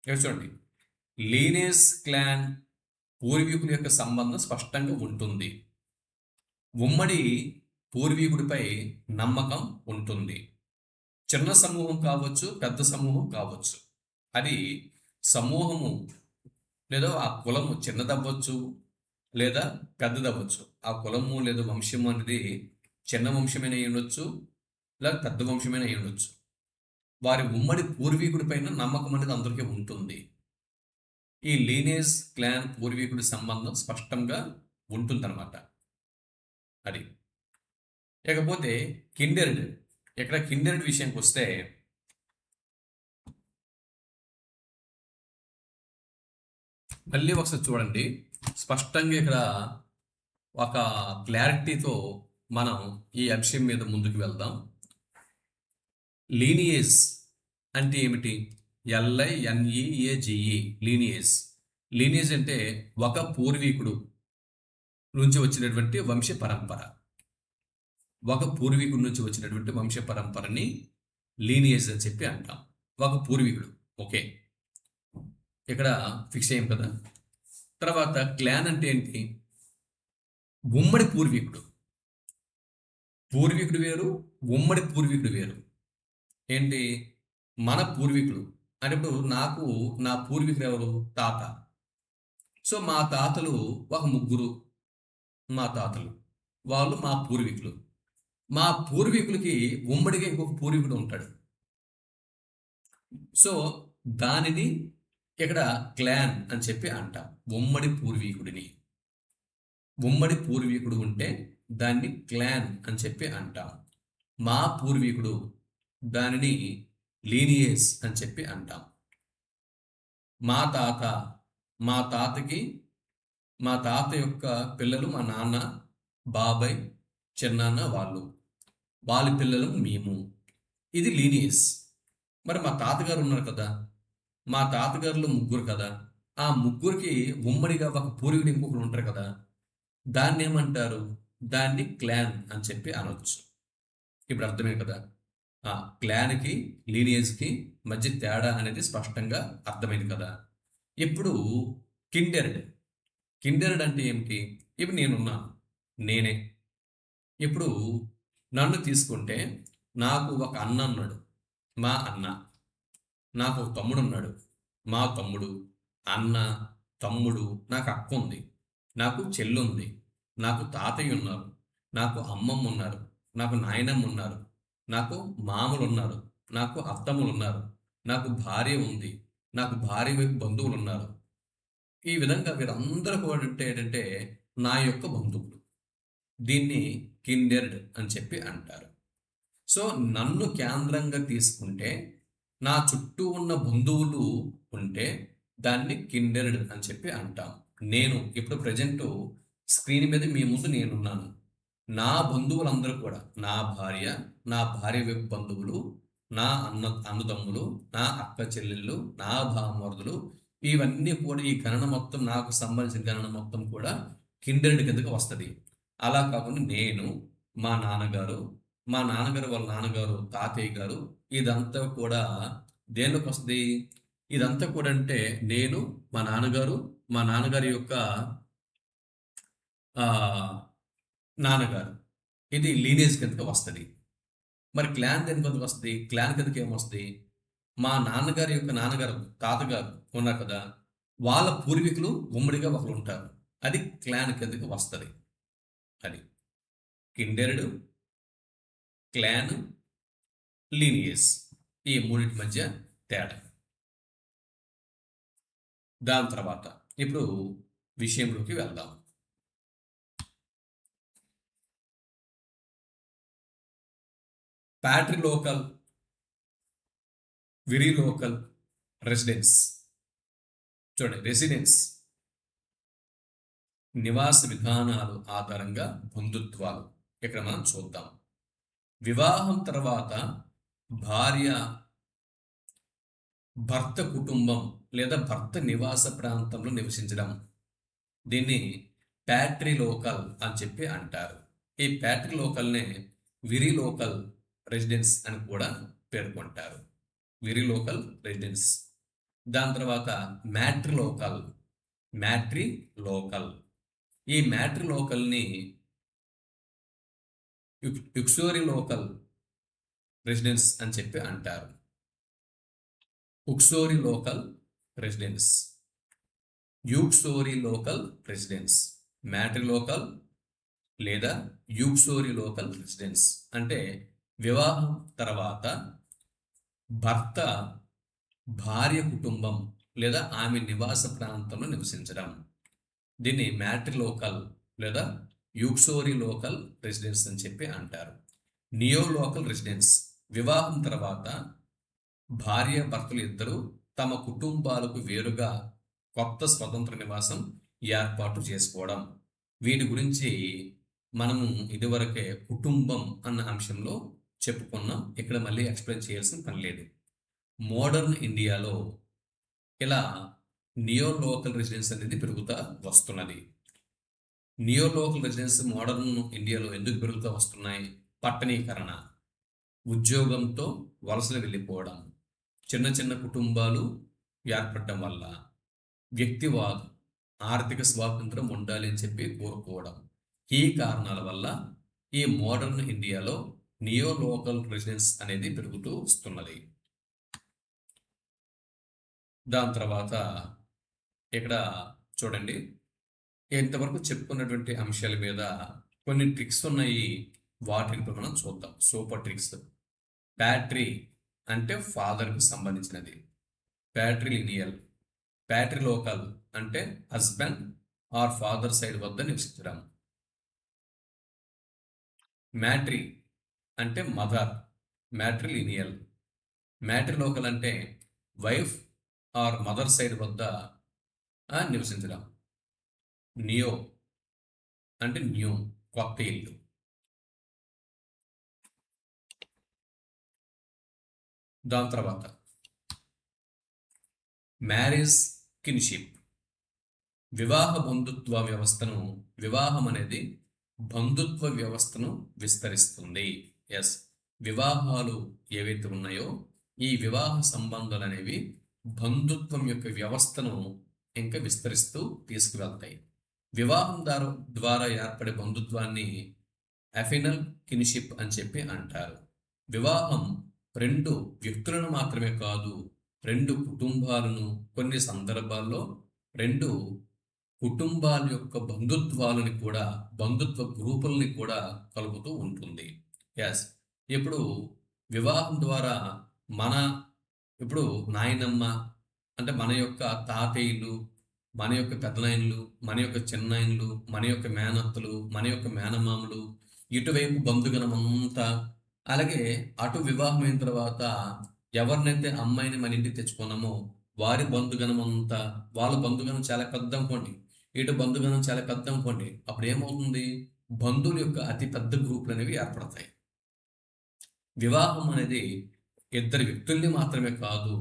చూడండి, లీనేజ్ క్లాన్ పూర్వీకుల యొక్క సంబంధం స్పష్టంగా ఉంటుంది. ఉమ్మడి పూర్వీకుడిపై నమ్మకం ఉంటుంది. చిన్న సమూహం కావచ్చు, పెద్ద సమూహం కావచ్చు. అది సమూహము లేదా ఆ కులము చిన్నదవ్వచ్చు లేదా పెద్దదవ్వచ్చు. ఆ కులము లేదా వంశము అనేది చిన్న వంశమైనా అయి ఉండొచ్చు లేదా పెద్ద వంశమైనా అయి ఉండొచ్చు. వారి ఉమ్మడి పూర్వీకుడి పైన నమ్మకం అనేది అందరికీ ఉంటుంది. ఈ లీనేజ్ క్లాన్ పూర్వీకుడి సంబంధం స్పష్టంగా ఉంటుందన్నమాట. అది. ఇకపోతే కిండెర్డ్. ఇక్కడ కిండెర్డ్ విషయానికి వస్తే మళ్ళీ ఒకసారి చూడండి. స్పష్టంగా ఇక్కడ ఒక క్లారిటీతో మనం ఈ అంశం మీద ముందుకు వెళ్దాం. లీనియేజ్ అంటే ఏమిటి? LINEAGE lineage. లీనియేజ్ అంటే ఒక పూర్వీకుడు నుంచి వచ్చినటువంటి వంశ పరంపర. ఒక పూర్వీకుడి నుంచి వచ్చినటువంటి వంశ పరంపరని లీనియేజ్ అని చెప్పి అంటాం. ఒక పూర్వీకుడు. ఓకే, ఇక్కడ ఫిక్స్ అయ్యాం కదా. తర్వాత క్లాన్ అంటే ఏంటి? ఉమ్మడి పూర్వీకుడు. పూర్వీకుడు వేరు, ఉమ్మడి పూర్వీకుడు వేరు. ఏంటి? మన పూర్వీకులు అంటే ఇప్పుడు నాకు నా పూర్వీకులు ఎవరు? తాత. సో మా తాతలు ఒక ముగ్గురు, మా తాతలు వాళ్ళు మా పూర్వీకులు. మా పూర్వీకులకి ఉమ్మడిగా ఇంకొక పూర్వీకుడు ఉంటాడు. సో దానిని ఇక్కడ క్లాన్ అని చెప్పి అంటాం. ఉమ్మడి పూర్వీకుడిని. ఉమ్మడి పూర్వీకుడు ఉంటే దాన్ని క్లాన్ అని చెప్పి అంటాం. మా పూర్వీకుడు దానిని లీనియేజ్ అని చెప్పి అంటాం. మా తాత, మా తాతకి మా తాత యొక్క పిల్లలు మా నాన్న, బాబాయ్, చిన్నాన్న, వాళ్ళ పిల్లలు మేము. ఇది లీనియేజ్. మరి మా తాతగారు ఉన్నారు కదా, మా తాతగారులు ముగ్గురు కదా, ఆ ముగ్గురికి ఉమ్మడిగా ఒక పూర్వీకుడు ఇంకొకరు ఉంటారు కదా, దాన్ని ఏమంటారు? దాన్ని క్లాన్ అని చెప్పి అనవచ్చు. ఇప్పుడు అర్థమే కదా. క్లాన్కి లీనియేజ్కి మధ్య తేడా అనేది స్పష్టంగా అర్థమైంది కదా. ఇప్పుడు కిండెర్డ్. కిండెర్డ్ అంటే ఏమిటి? ఇప్పుడు నేనున్నాను, నేనే. ఇప్పుడు నన్ను తీసుకుంటే నాకు ఒక అన్న ఉన్నాడు, మా అన్న. నాకు ఒక తమ్ముడు ఉన్నాడు, మా తమ్ముడు. అన్న, తమ్ముడు. నాకు అక్క ఉంది, నాకు చెల్లి ఉంది, నాకు తాతయ్య ఉన్నారు, నాకు అమ్మమ్మ ఉన్నారు, నాకు నాయనమ్మ ఉన్నారు, నాకు మామలు ఉన్నారు, నాకు అత్తమ్మలు ఉన్నారు, నాకు భార్య ఉంది, నాకు భార్య వైపు బంధువులు ఉన్నారు. ఈ విధంగా వీరందరూ కూడా ఏంటంటే నా యొక్క బంధువులు. దీన్ని కిండెర్డ్ అని చెప్పి అంటారు. సో నన్ను కేంద్రంగా తీసుకుంటే నా చుట్టూ ఉన్న బంధువులు ఉంటే దాన్ని కిండెర్డ్ అని చెప్పి అంటాం. నేను ఇప్పుడు ప్రజెంట్ స్క్రీన్ మీద మీ ముందు నేనున్నాను. నా బంధువులందరూ కూడా నా భార్య, నా భార్య వైపు బంధువులు, నా అన్నదమ్ములు, నా అక్క చెల్లెళ్ళు, నా భామర్దులు, ఇవన్నీ కూడా ఈ గణన మొత్తం, నాకు సంబంధించిన గణన మొత్తం కూడా కిండెర్డ్ కిందకి వస్తుంది. అలా కాకుండా నేను, మా నాన్నగారు, మా నాన్నగారు వాళ్ళ నాన్నగారు, తాతయ్య గారు, ఇదంతా కూడా దేనిలోకి వస్తుంది? ఇదంతా కూడా అంటే నేను, మా నాన్నగారు, మా నాన్నగారి యొక్క నాన్నగారు, ఇది లీనియేజ్ కిందకి వస్తుంది. మరి క్లాన్ దేని కిందకి వస్తుంది? క్లాన్ కిందకి ఏమొస్తుంది? మా నాన్నగారి యొక్క నాన్నగారు, తాతగారు ఉన్నారు కదా, వాళ్ళ పూర్వీకులు ఉమ్మడిగా ఒకరు ఉంటారు. అది క్లాన్ కిందకి వస్తుంది. అది కిండెర్డ్, క్లాన్, లీనియేజ్, ఈ మూడింటి మధ్య తేడా. దాని తర్వాత ఇప్పుడు విషయంలోకి వెళ్దాం. ప్యాట్రిలోకల్, విరిలోకల్, రెసిడెన్స్. చూడండి, రెసిడెన్స్ నివాస విధానాలు ఆధారంగా బంధుత్వాలు ఇక్కడ మనం చూద్దాం. వివాహం తర్వాత భార్య భర్త కుటుంబం లేదా భర్త నివాస ప్రాంతంలో నివసించడం, దీన్ని ప్యాట్రిలోకల్ అని చెప్పి అంటారు. ఈ ప్యాట్రిలోకల్నే విరిలోకల్ రెసిడెన్స్ అని కూడా పేర్కొంటారు. విరిలోకల్ రెసిడెన్స్. దాని తర్వాత మ్యాట్రిలోకల్. ఈ మ్యాట్రిలోకల్ని ఉక్సోరిలోకల్ రెసిడెన్స్ అని చెప్పి అంటారు. ఉక్సోరిలోకల్ రెసిడెన్స్, యూక్సోరిలోకల్ రెసిడెన్స్, మ్యాట్రిలోకల్ లేదా యూక్సోరిలోకల్ రెసిడెన్స్ అంటే వివాహం తర్వాత భర్త భార్య కుటుంబం లేదా ఆమె నివాస ప్రాంతంలో నివసించడం, దీన్ని మ్యాట్రిలోకల్ లేదా యూక్సోరీ లోకల్ రెసిడెన్స్ అని చెప్పి అంటారు. నియో లోకల్ రెసిడెన్స్ వివాహం తర్వాత భార్య భర్తలు ఇద్దరు తమ కుటుంబాలకు వేరుగా కొత్త స్వతంత్ర నివాసం ఏర్పాటు చేసుకోవడం. వీటి గురించి మనము ఇదివరకే కుటుంబం అన్న అంశంలో చెప్పుకున్నాం. ఇక్కడ మళ్ళీ ఎక్స్ప్లెయిన్ చేయాల్సిన పని లేదు. మోడర్న్ ఇండియాలో ఇలా నియో లోకల్ రెసిడెన్స్ అనేది పెరుగుతూ వస్తున్నది. నియో లోకల్ రెసిడెన్స్ మోడర్న్ ఇండియాలో ఎందుకు పెరుగుతూ వస్తున్నాయి? పట్టణీకరణ, ఉద్యోగంతో వలసలు వెళ్ళిపోవడం, చిన్న చిన్న కుటుంబాలు ఏర్పడటం వల్ల, వ్యక్తివాదం, ఆర్థిక స్వాతంత్రం ఉండాలి అని చెప్పి కోరుకోవడం, ఈ కారణాల వల్ల ఈ మోడర్న్ ఇండియాలో నియో లోకల్ రెసిడెన్స్ అనేది పెరుగుతూ వస్తున్నది. దాని తర్వాత ఇక్కడ చూడండి, ఇంతవరకు చెప్పుకున్నటువంటి అంశాల మీద కొన్ని ట్రిక్స్ ఉన్నాయి. వాటిని ఇప్పుడు మనం చూద్దాం. Super tricks. ప్యాట్రీ అంటే ఫాదర్కి సంబంధించినది. ప్యాట్రీ లినియల్. ప్యాట్రీ లోకల్ అంటే హస్బెండ్ ఆర్ ఫాదర్ సైడ్ వద్ద నివసించడం. మ్యాట్రీ అంటే మదర్, మ్యాట్రీ లినియల్. మ్యాట్రీ లోకల్ అంటే వైఫ్ ఆర్ మదర్ సైడ్ వద్ద నివసించడం. నియో అంటే న్యూ, కొత్త ఇల్లు. దాని తర్వాత మ్యారేజ్ కిన్షిప్. వివాహ బంధుత్వ వ్యవస్థను, వివాహం అనేది బంధుత్వ వ్యవస్థను విస్తరిస్తుంది. ఎస్, వివాహాలు ఏవైతే ఉన్నాయో ఈ వివాహ సంబంధాలు అనేవి బంధుత్వం యొక్క వ్యవస్థను ఇంకా విస్తరిస్తూ తీసుకువెళ్తాయి. వివాహం ద్వారా ఏర్పడే బంధుత్వాన్ని అఫినల్ కిన్షిప్ అని చెప్పి అంటారు. వివాహం రెండు వ్యక్తులను మాత్రమే కాదు, రెండు కుటుంబాలను, కొన్ని సందర్భాల్లో రెండు కుటుంబాల యొక్క బంధుత్వాలని కూడా, బంధుత్వ గ్రూపుల్ని కూడా కలుపుతూ ఉంటుంది. ఎస్, ఇప్పుడు వివాహం ద్వారా మన ఇప్పుడు నాయనమ్మ అంటే మన యొక్క తాతయ్యలు, మన యొక్క పెద్దనాయనలు, మన యొక్క చిన్నాయనలు, మన యొక్క మేనత్తలు, మన యొక్క మేనమామలు, ఇటువైపు బంధుగణమంతా, అలాగే అటు వివాహమైన తర్వాత ఎవరినైతే అమ్మాయిని మన ఇంటికి తెచ్చుకున్నామో వారి బంధుగణం అంతా, వాళ్ళ బంధుగణం చాలా పెద్ద అనుకోండి, ఇటు బంధుగణం చాలా పెద్ద అనుకోండి, అప్పుడు ఏమవుతుంది? బంధువుల యొక్క అతి పెద్ద గ్రూపులు అనేవి ఏర్పడతాయి. వివాహం అనేది ఇద్దరు వ్యక్తుల్ని మాత్రమే కాదు,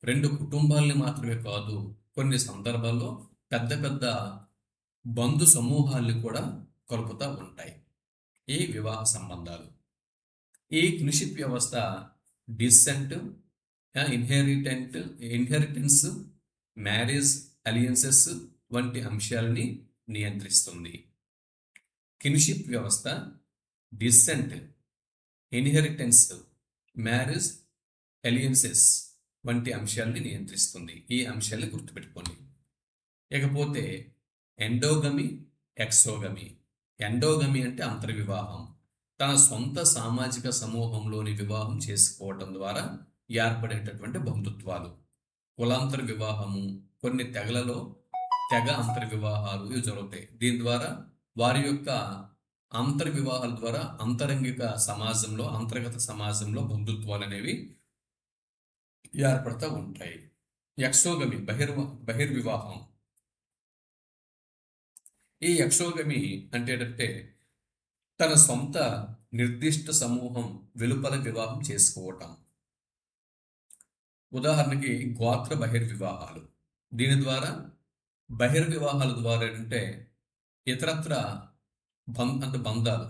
రెండు కుటుంబాలని మాత్రమే కాదు, కొన్ని సందర్భాల్లో పెద్ద పెద్ద బంధు సమూహాల్ని కూడా కలుపుతూ ఉంటాయి ఈ వివాహ సంబంధాలు. ఈ కిన్షిప్ వ్యవస్థ డిసెంట్, ఇన్హెరిటెన్స్, మ్యారేజ్ అలియన్సెస్ వంటి అంశాలని నియంత్రిస్తుంది. కిన్షిప్ వ్యవస్థ డిసెంట్, ఇన్హెరిటెన్స్, మ్యారేజ్ అలియన్సెస్ వంటి అంశాలని నియంత్రిస్తుంది. ఈ అంశాలని గుర్తుపెట్టుకోండి. ఇకపోతే ఎండోగమి, ఎక్సోగమి. ఎండోగమి అంటే అంతర్వివాహం. తన సొంత సామాజిక సమూహంలోని వివాహం చేసుకోవటం ద్వారా ఏర్పడేటటువంటి బంధుత్వాలు. కులాంతర వివాహము, కొన్ని తెగలలో తెగ అంతర్వివాహాలు ఇవి జరుగుతాయి. దీని ద్వారా వారి యొక్క అంతర్వివాహాల ద్వారా అంతరంగిక సమాజంలో, అంతర్గత సమాజంలో బంధుత్వాలు అనేవి ఏర్పడుతూ ఉంటాయి. ఎక్సోగమి బహిర్వివాహం. ఈ ఎక్సోగమి అంటే తన సొంత నిర్దిష్ట సమూహం వెలుపల వివాహం చేసుకోవటం. ఉదాహరణకి గోత్ర బహిర్వివాహాలు. దీని ద్వారా బహిర్వివాహాల ద్వారా అంటే ఇతరత్ర బంధాలు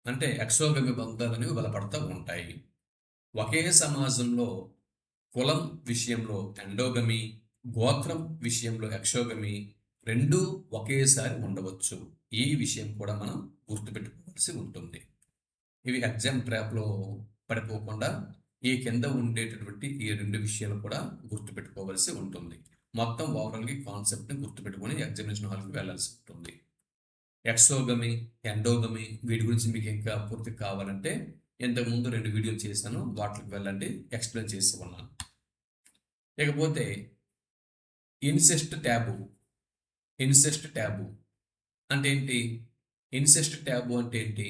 అంటే ఎక్సోగమి బంధాలు అనేవి బలపడతా ఉంటాయి. ఒకే సమాజంలో కులం విషయంలో ఎండోగమి, గోత్రం విషయంలో ఎక్సోగమి రెండూ ఒకేసారి ఉండవచ్చు. ఈ విషయం కూడా మనం గుర్తుపెట్టుకోవాల్సి ఉంటుంది. ఇవి ఎగ్జామ్ ట్రాప్లో పడిపోకుండా ఈ కింద ఉండేటటువంటి ఈ రెండు విషయాలు కూడా గుర్తుపెట్టుకోవాల్సి ఉంటుంది. మొత్తం ఓవరాల్గా కాన్సెప్ట్ని గుర్తుపెట్టుకొని ఎగ్జామినేషన్ హాల్కి వెళ్ళాల్సి ఉంటుంది. ఎక్సోగమి, ఎండోగమి వీటి గురించి మీకు ఇంకా పూర్తి కావాలంటే ఇంతకుముందు 2 వీడియోలు చేశాను, వాటికి వెళ్ళండి, ఎక్స్ప్లెయిన్ చేసి ఉన్నాను. ఇకపోతే ఇన్సెస్ట్ ట్యాబు. ఇన్సెస్ట్ ట్యాబు అంటే ఏంటి? ఇన్సెస్ట్ ట్యాబు అంటే ఏంటి?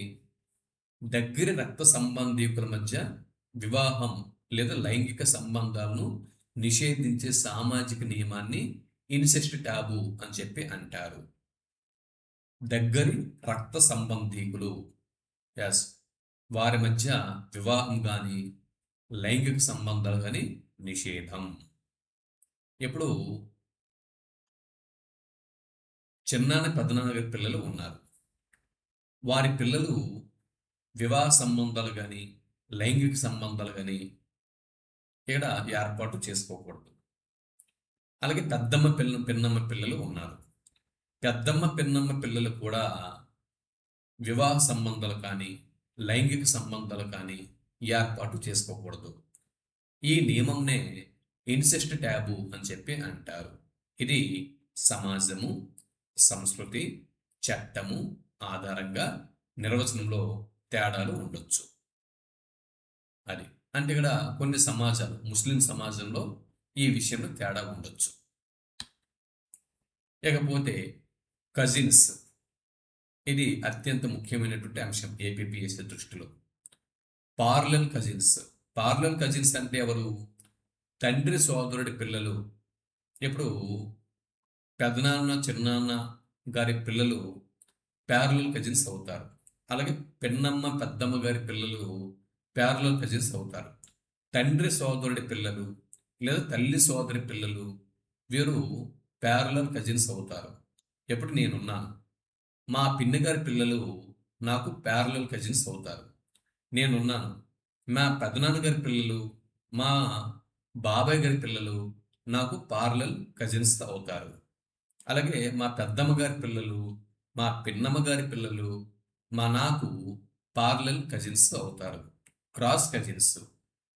దగ్గర రక్త సంబంధీకుల మధ్య వివాహం లేదా లైంగిక సంబంధాలను నిషేధించే సామాజిక నియమాన్ని ఇన్సెస్ట్ ట్యాబు అని చెప్పి అంటారు. దగ్గరి రక్త సంబంధీకులు, ఎస్, వారి మధ్య వివాహం కానీ లైంగిక సంబంధాలు కానీ నిషేధం. ఇప్పుడు చిన్నాన్న పెద్దనాన్న గారి పిల్లలు ఉన్నారు. వారి పిల్లలు వివాహ సంబంధాలు కానీ లైంగిక సంబంధాలు కానీ ఇక్కడ ఏర్పాటు చేసుకోకూడదు. అలాగే పిన్నమ్మ పిల్లలు ఉన్నారు. పెద్దమ్మ పిన్నమ్మ పిల్లలు కూడా వివాహ సంబంధాలు కానీ లైంగిక సంబంధాలు కానీ ఏర్పాటు చేసుకోకూడదు. ఈ నియమంనే ఇన్సెస్ట్ ట్యాబు అని చెప్పి అంటారు. ఇది సమాజము, సంస్కృతి, చట్టము ఆధారంగా నిర్వచనంలో తేడాలు ఉండొచ్చు. అది అంటే ఇక్కడ కొన్ని సమాజాలు, ముస్లిం సమాజంలో ఈ విషయంలో తేడా ఉండొచ్చు. ఇకపోతే కజిన్స్, ఇది అత్యంత ముఖ్యమైనటువంటి అంశం ఏపీపీఎస్సీ దృష్టిలో. పార్లల్ కజిన్స్ అంటే ఎవరు? తండ్రి సోదరుడి పిల్లలు. ఇప్పుడు పెదనాన్న చిన్నాన్న గారి పిల్లలు ప్యారలల్ కజిన్స్ అవుతారు. అలాగే పిన్నమ్మ పెద్దమ్మ గారి పిల్లలు ప్యారలల్ కజిన్స్ అవుతారు. తండ్రి సోదరుడి పిల్లలు లేదా తల్లి సోదరి పిల్లలు వీరు ప్యారలల్ కజిన్స్ అవుతారు. ఎప్పుడు నేనున్నాను, మా పిన్ని గారి పిల్లలు నాకు ప్యారలల్ కజిన్స్ అవుతారు. నేనున్నాను, మా పెదనాన్న గారి పిల్లలు మా బాబాయ్ గారి పిల్లలు నాకు పారలల్ కజిన్స్ అవుతారు. అలాగే మా పెద్దమ్మ గారి పిల్లలు మా పిన్నమ్మ గారి పిల్లలు నాకు పారలల్ కజిన్స్ అవుతారు. క్రాస్ కజిన్స్,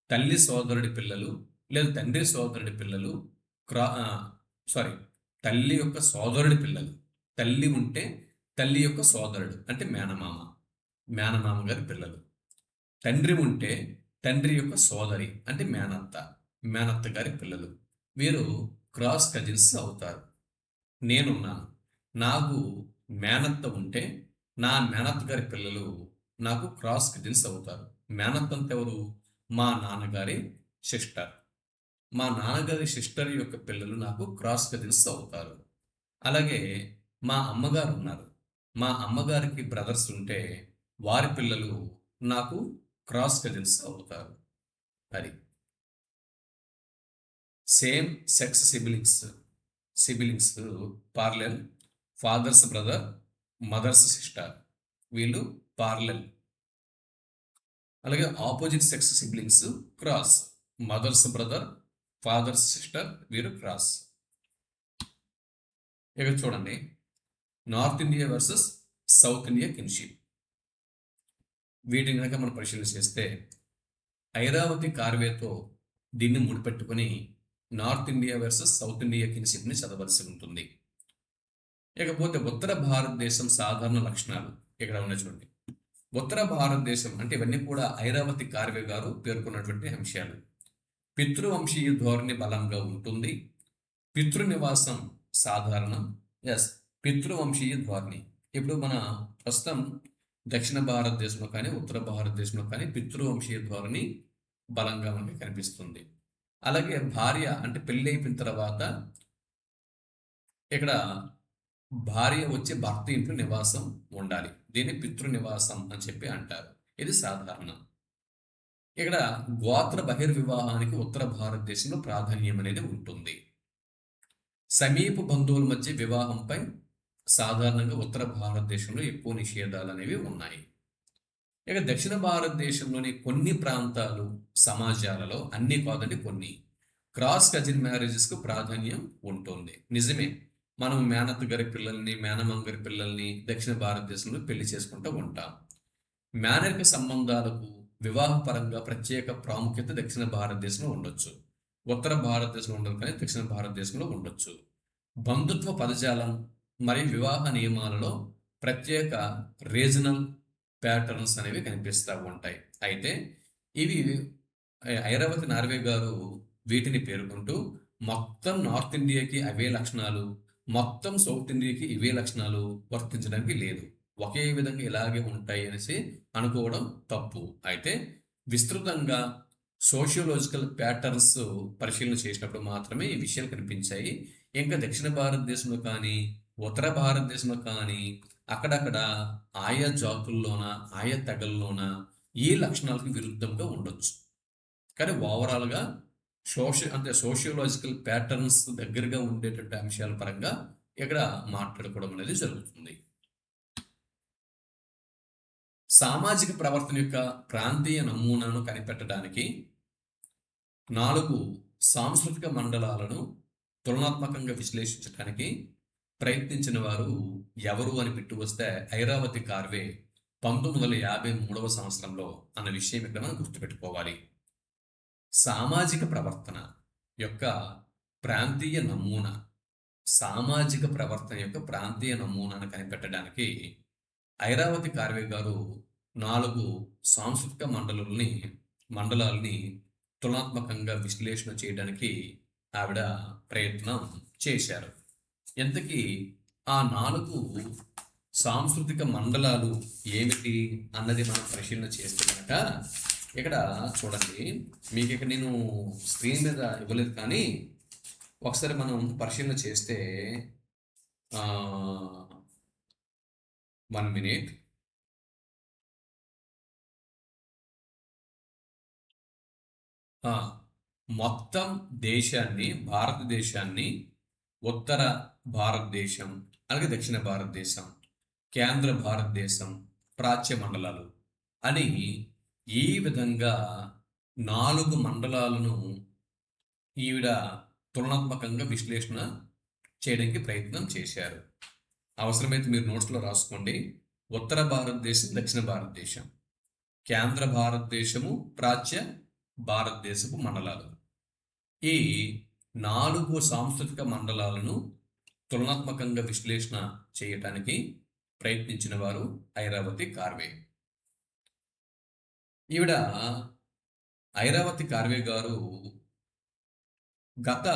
తల్లి సోదరుడి పిల్లలు లేదా తండ్రి సోదరుడి పిల్లలు, తల్లి యొక్క సోదరుడి పిల్లలు. తల్లి ఉంటే తల్లి యొక్క సోదరుడు అంటే మేనమామ గారి పిల్లలు. తండ్రి ఉంటే తండ్రి యొక్క సోదరి అంటే మేనత్త గారి పిల్లలు. వీరు క్రాస్ కజిన్స్ అవుతారు. నేనున్నాను, నాకు మేనత్త ఉంటే నా మేనత్త గారి పిల్లలు నాకు క్రాస్ కజిన్స్ అవుతారు. మేనత్త అంటే ఎవరు? మా నాన్నగారి సిస్టర్. మా నాన్నగారి సిస్టర్ యొక్క పిల్లలు నాకు క్రాస్ కజిన్స్ అవుతారు. అలాగే మా అమ్మగారు ఉన్నారు, మా అమ్మగారికి బ్రదర్స్ ఉంటే వారి పిల్లలు నాకు క్రాస్ కజిన్స్ అవుతారు. అది same sex siblings parallel, father's brother mother's sister వీళ్ళు పార్లల్. అలాగే opposite sex siblings cross, mother's brother father's sister వీరు క్రాస్. ఇక చూడండి, north India versus south India kinship. వీటిని కనుక మనం పరిశీలన చేస్తే ఐరావతి కార్వేతో దీన్ని ముడిపెట్టుకుని north India versus south India కిన్షిప్ని చదవలసి ఉంటుంది. ఇకపోతే ఉత్తర భారతదేశం సాధారణ లక్షణాలు ఇక్కడ ఉన్నాయి చూడండి. ఉత్తర భారతదేశం అంటే ఇవన్నీ కూడా ఐరావతి కార్వే గారు పేర్కొన్నటువంటి అంశాలు. పితృవంశీయ ధోరణి బలంగా ఉంటుంది. పితృనివాసం సాధారణం. పితృవంశీయ ధోరణి. ఇప్పుడు మన ప్రస్తుతం దక్షిణ భారతదేశంలో కానీ ఉత్తర భారతదేశంలో కానీ పితృవంశీయ ధోరణి బలంగా మనకి కనిపిస్తుంది. అలాగే భార్య అంటే పెళ్ళి అయిపోయిన తర్వాత ఇక్కడ భార్య వచ్చి భర్త ఇంట్లో నివాసం ఉండాలి. దీన్ని పితృనివాసం అని చెప్పి అంటారు. ఇది సాధారణం. ఇక్కడ గోత్ర బహిర్వివాహానికి ఉత్తర భారతదేశంలో ప్రాధాన్యం అనేది ఉంటుంది. సమీప బంధువుల మధ్య వివాహంపై సాధారణంగా ఉత్తర భారతదేశంలో ఎక్కువ నిషేధాలు అనేవి ఉన్నాయి. ఇక దక్షిణ భారతదేశంలోని కొన్ని ప్రాంతాలు సమాజాలలో, అన్ని కాదండి కొన్ని, క్రాస్ కజిన్ మ్యారేజెస్కు ప్రాధాన్యం ఉంటుంది. నిజమే, మనం మేనత్త గారి పిల్లల్ని మేనమామ గారి పిల్లల్ని దక్షిణ భారతదేశంలో పెళ్లి చేసుకుంటూ ఉంటాం. మేనరిక సంబంధాలకు వివాహపరంగా ప్రత్యేక ప్రాముఖ్యత దక్షిణ భారతదేశంలో ఉండొచ్చు, ఉత్తర భారతదేశంలో ఉండదు, కానీ దక్షిణ భారతదేశంలో ఉండొచ్చు. బంధుత్వ పదజాలం మరియు వివాహ నియమాలలో ప్రత్యేక రీజనల్ ప్యాటర్న్స్ అనేవి కనిపిస్తూ ఉంటాయి. అయితే ఇవి ఐరావతి నార్వే గారు వీటిని పేర్కొంటూ మొత్తం నార్త్ ఇండియాకి అవే లక్షణాలు, మొత్తం సౌత్ ఇండియాకి ఇవే లక్షణాలు వర్తించడానికి లేదు. ఒకే విధంగా ఇలాగే ఉంటాయి అనేసి అనుకోవడం తప్పు. అయితే విస్తృతంగా సోషియోలాజికల్ ప్యాటర్న్స్ పరిశీలన చేసినప్పుడు మాత్రమే ఈ విషయాలు కనిపించాయి. ఇంకా దక్షిణ భారతదేశంలో కానీ, ఉత్తర భారతదేశంలో కానీ అక్కడక్కడ ఆయా జాతుల్లోన, ఆయా తెగల్లోన ఈ లక్షణాలకు విరుద్ధంగా ఉండొచ్చు. కానీ ఓవరాల్‌గా అంటే సోషియోలాజికల్ ప్యాటర్న్స్ దగ్గరగా ఉండేటటువంటి అంశాల పరంగా ఇక్కడ మాట్లాడుకోవడం అనేది జరుగుతుంది. సామాజిక ప్రవర్తన యొక్క ప్రాంతీయ నమూనాను కనిపెట్టడానికి 4 సాంస్కృతిక మండలాలను తులనాత్మకంగా విశ్లేషించడానికి ప్రయత్నించిన వారు ఎవరు అని పెట్టి వస్తే ఐరావతి కార్వే 1953వ సంవత్సరంలో అన్న విషయం ఇక్కడ మనం గుర్తుపెట్టుకోవాలి. సామాజిక ప్రవర్తన యొక్క ప్రాంతీయ నమూనా సామాజిక ప్రవర్తన యొక్క ప్రాంతీయ నమూనాను కనిపెట్టడానికి ఐరావతి కార్వే గారు 4 సాంస్కృతిక మండలాల్ని తులనాత్మకంగా విశ్లేషణ చేయడానికి ఆవిడ ప్రయత్నం చేశారు. ఇంతకీ ఆ 4 సాంస్కృతిక మండలాలు ఏమిటి అన్నది మనం పరిశీలన చేస్తే కనుక ఇక్కడ చూడండి, మీకు ఇక్కడ నేను స్క్రీన్ మీద ఇవ్వలేదు కానీ ఒకసారి మనం పరిశీలన చేస్తే 1 మినిట్. మొత్తం భారతదేశాన్ని ఉత్తర భారతదేశం, అలాగే దక్షిణ భారతదేశం, కేంద్ర భారతదేశం, ప్రాచ్య మండలాలు అని ఈ విధంగా 4 మండలాలను ఈవిడ తులనాత్మకంగా విశ్లేషణ చేయడానికి ప్రయత్నం చేశారు. అవసరమైతే మీరు నోట్స్లో రాసుకోండి. ఉత్తర భారతదేశం, దక్షిణ భారతదేశం, కేంద్ర భారతదేశము, ప్రాచ్య భారతదేశపు మండలాలు. ఈ 4 సాంస్కృతిక మండలాలను తులనాత్మకంగా విశ్లేషణ చేయటానికి ప్రయత్నించిన వారు ఐరావతి కార్వే. ఈవిడ ఐరావతి కార్వే గారు గత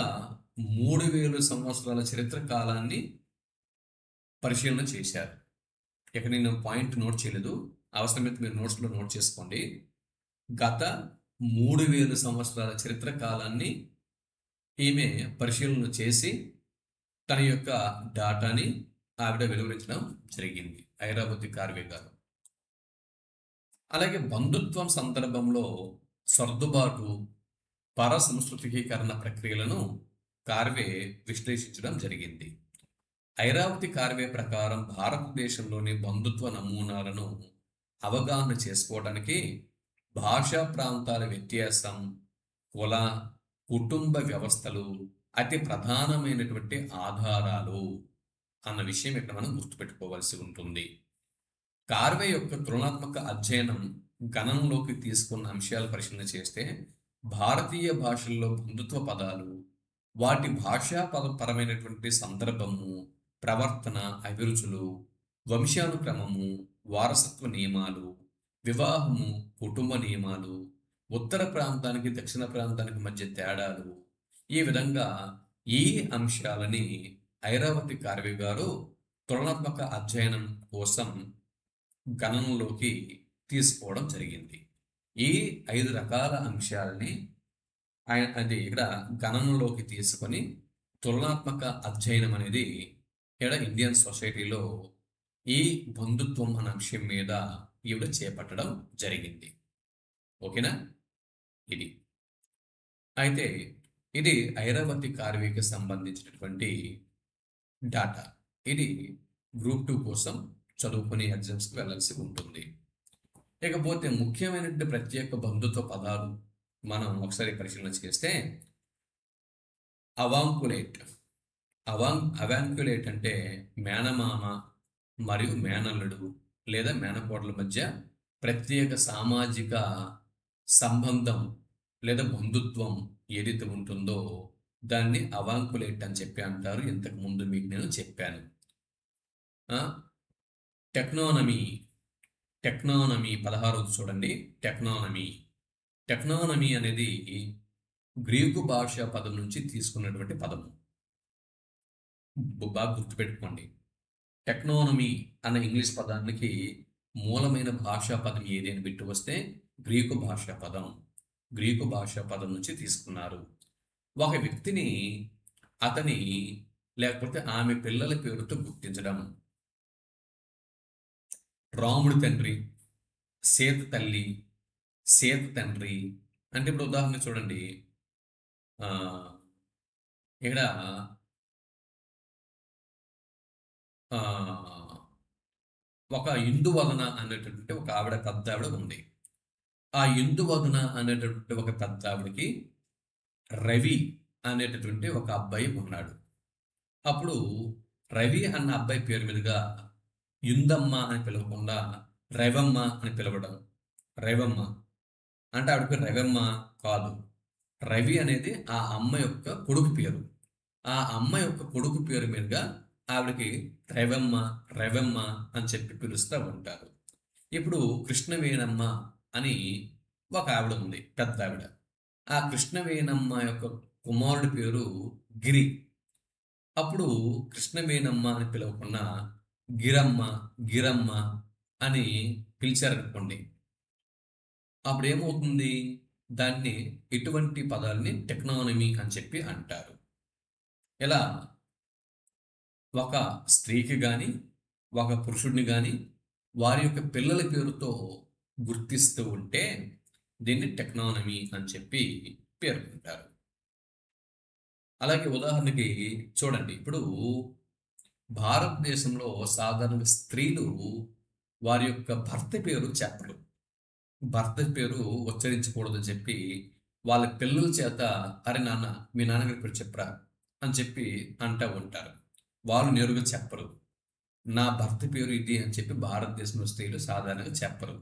3000 సంవత్సరాల చరిత్ర కాలాన్ని పరిశీలన చేశారు. ఇక నేను పాయింట్ నోట్ చేయలేదు, అవసరమైతే మీరు నోట్స్లో నోట్ చేసుకోండి. గత 3000 సంవత్సరాల చరిత్ర కాలాన్ని ఈమె పరిశీలన చేసి తన యొక్క డాటాని ఆవిడ వెలువరించడం జరిగింది, ఐరావతి కార్వే గారు. అలాగే బంధుత్వం సందర్భంలో సర్దుబాటు, పర సంస్కృతికీకరణ ప్రక్రియలను కార్వే విశ్లేషించడం జరిగింది. ఐరావతి కార్వే ప్రకారం భారతదేశంలోని బంధుత్వ నమూనాలను అవగాహన చేసుకోవడానికి భాషా ప్రాంతాల వ్యత్యాసం, కుల, కుటుంబ వ్యవస్థలు అతి ప్రధానమైనటువంటి ఆధారాలు అన్న విషయం ఇక్కడ మనం గుర్తుపెట్టుకోవాల్సి ఉంటుంది. కార్వే యొక్క తులనాత్మక అధ్యయనం గణనలోకి తీసుకున్న అంశాలు పరిశీలన చేస్తే భారతీయ భాషల్లో బంధుత్వ పదాలు, వాటి భాషాపరమైనటువంటి సందర్భము, ప్రవర్తన, అభిరుచులు, వంశానుక్రమము, వారసత్వ నియమాలు, వివాహము, కుటుంబ నియమాలు, ఉత్తర ప్రాంతానికి దక్షిణ ప్రాంతానికి మధ్య తేడాలు, ఈ విధంగా ఈ అంశాలని ఐరావతి కార్వే గారు తులనాత్మక అధ్యయనం కోసం గణనలోకి తీసుకోవడం జరిగింది. ఈ 5 రకాల అంశాలని అది ఇక్కడ గణనలోకి తీసుకొని తులనాత్మక అధ్యయనం అనేది ఇక్కడ ఇండియన్ సొసైటీలో ఈ బంధుత్వం అనే అంశం మీద ఈవిడ చేపట్టడం జరిగింది. ఓకేనా? ఇది అయితే ఇది ఐరావతి కార్వేకి సంబంధించినటువంటి డాటా. ఇది గ్రూప్ 2 కోసం చదువుకునే ఎగ్జామ్స్కి వెళ్ళాల్సి ఉంటుంది. ఇకపోతే ముఖ్యమైనటువంటి ప్రత్యేక బంధుత్వ పదాలు మనం ఒకసారి పరిశీలన చేస్తే అవాంకులేట్ అంటే మేనమామ మరియు మేనల్లుడు లేదా మేనకోడల మధ్య ప్రత్యేక సామాజిక సంబంధం లేదా బంధుత్వం ఏదైతే ఉంటుందో దాన్ని అవాంకులేట్ అని చెప్పి అంటారు. ఇంతకు ముందు మీకు నేను చెప్పాను. టెక్నానమీ 16 చూడండి. టెక్నానమీ అనేది గ్రీకు భాషా పదం నుంచి తీసుకున్నటువంటి పదము. బాగా గుర్తుపెట్టుకోండి. టెక్నానమీ అన్న ఇంగ్లీష్ పదానికి మూలమైన భాషా పదం ఏది అని పెట్టి వస్తే గ్రీకు భాషా పదం. గ్రీకు భాషా పదం నుంచి తీసుకున్నారు. ఒక వ్యక్తిని అతని లేకపోతే ఆమె పిల్లల పేరుతో గుర్తించడం. రాముడి తండ్రి, సీత తల్లి, సీత తండ్రి. అంటే ఇప్పుడు ఉదాహరణ చూడండి, ఆ, ఇక్కడ ఆ, ఒక ఇందువదన అనేటటువంటి ఒక ఆవిడ, పెద్ద ఆవిడ ఉంది. ఆ ఇందువదన అనేటటువంటి ఒక పెద్ద ఆవిడకి రవి అనేటటువంటి ఒక అబ్బాయి ఉన్నాడు. అప్పుడు రవి అన్న అబ్బాయి పేరు మీదుగా యుందమ్మ అని పిలవకుండా రవమ్మ అని పిలవడం. రవమ్మ అంటే ఆవిడ పేరు రవమ్మ కాదు. రవి అనేది ఆ అమ్మ యొక్క కొడుకు పేరు. ఆ అమ్మ యొక్క కొడుకు పేరు మీదుగా ఆవిడకి రవమ్మ, రవమ్మ అని చెప్పి పిలుస్తూ ఉంటారు. ఇప్పుడు కృష్ణవేణమ్మ అని ఒక ఆవిడ ఉంది, పెద్ద ఆవిడ. ఆ కృష్ణవేణమ్మ యొక్క కుమారుడి పేరు గిరి. అప్పుడు కృష్ణవేణమ్మ అని పిలవకుండా గిరమ్మ, గిరమ్మ అని పిలిచారనుకోండి. అప్పుడు ఏమవుతుంది? దాన్ని ఇటువంటి పదాలని టెక్నానమీ అని చెప్పి అంటారు. ఇలా ఒక స్త్రీకి కానీ ఒక పురుషుడిని కానీ వారి యొక్క పిల్లల పేరుతో గుర్తిస్తూ ఉంటే దీన్ని టెక్నానమీ అని చెప్పి పేర్కొంటారు. అలాగే ఉదాహరణకి చూడండి, ఇప్పుడు భారతదేశంలో సాధారణంగా స్త్రీలు వారి యొక్క భర్త పేరు చెప్పరు. భర్త పేరు ఉచ్చరించకూడదని చెప్పి వాళ్ళ పిల్లల చేత అరే నాన్న మీ నాన్నగారి పేరు చెప్పరా అని చెప్పి అంటూ ఉంటారు. వాళ్ళు నేరుగా చెప్పరు. నా భర్త పేరు ఇది అని చెప్పి భారతదేశంలో స్త్రీలు సాధారణంగా చెప్పరు.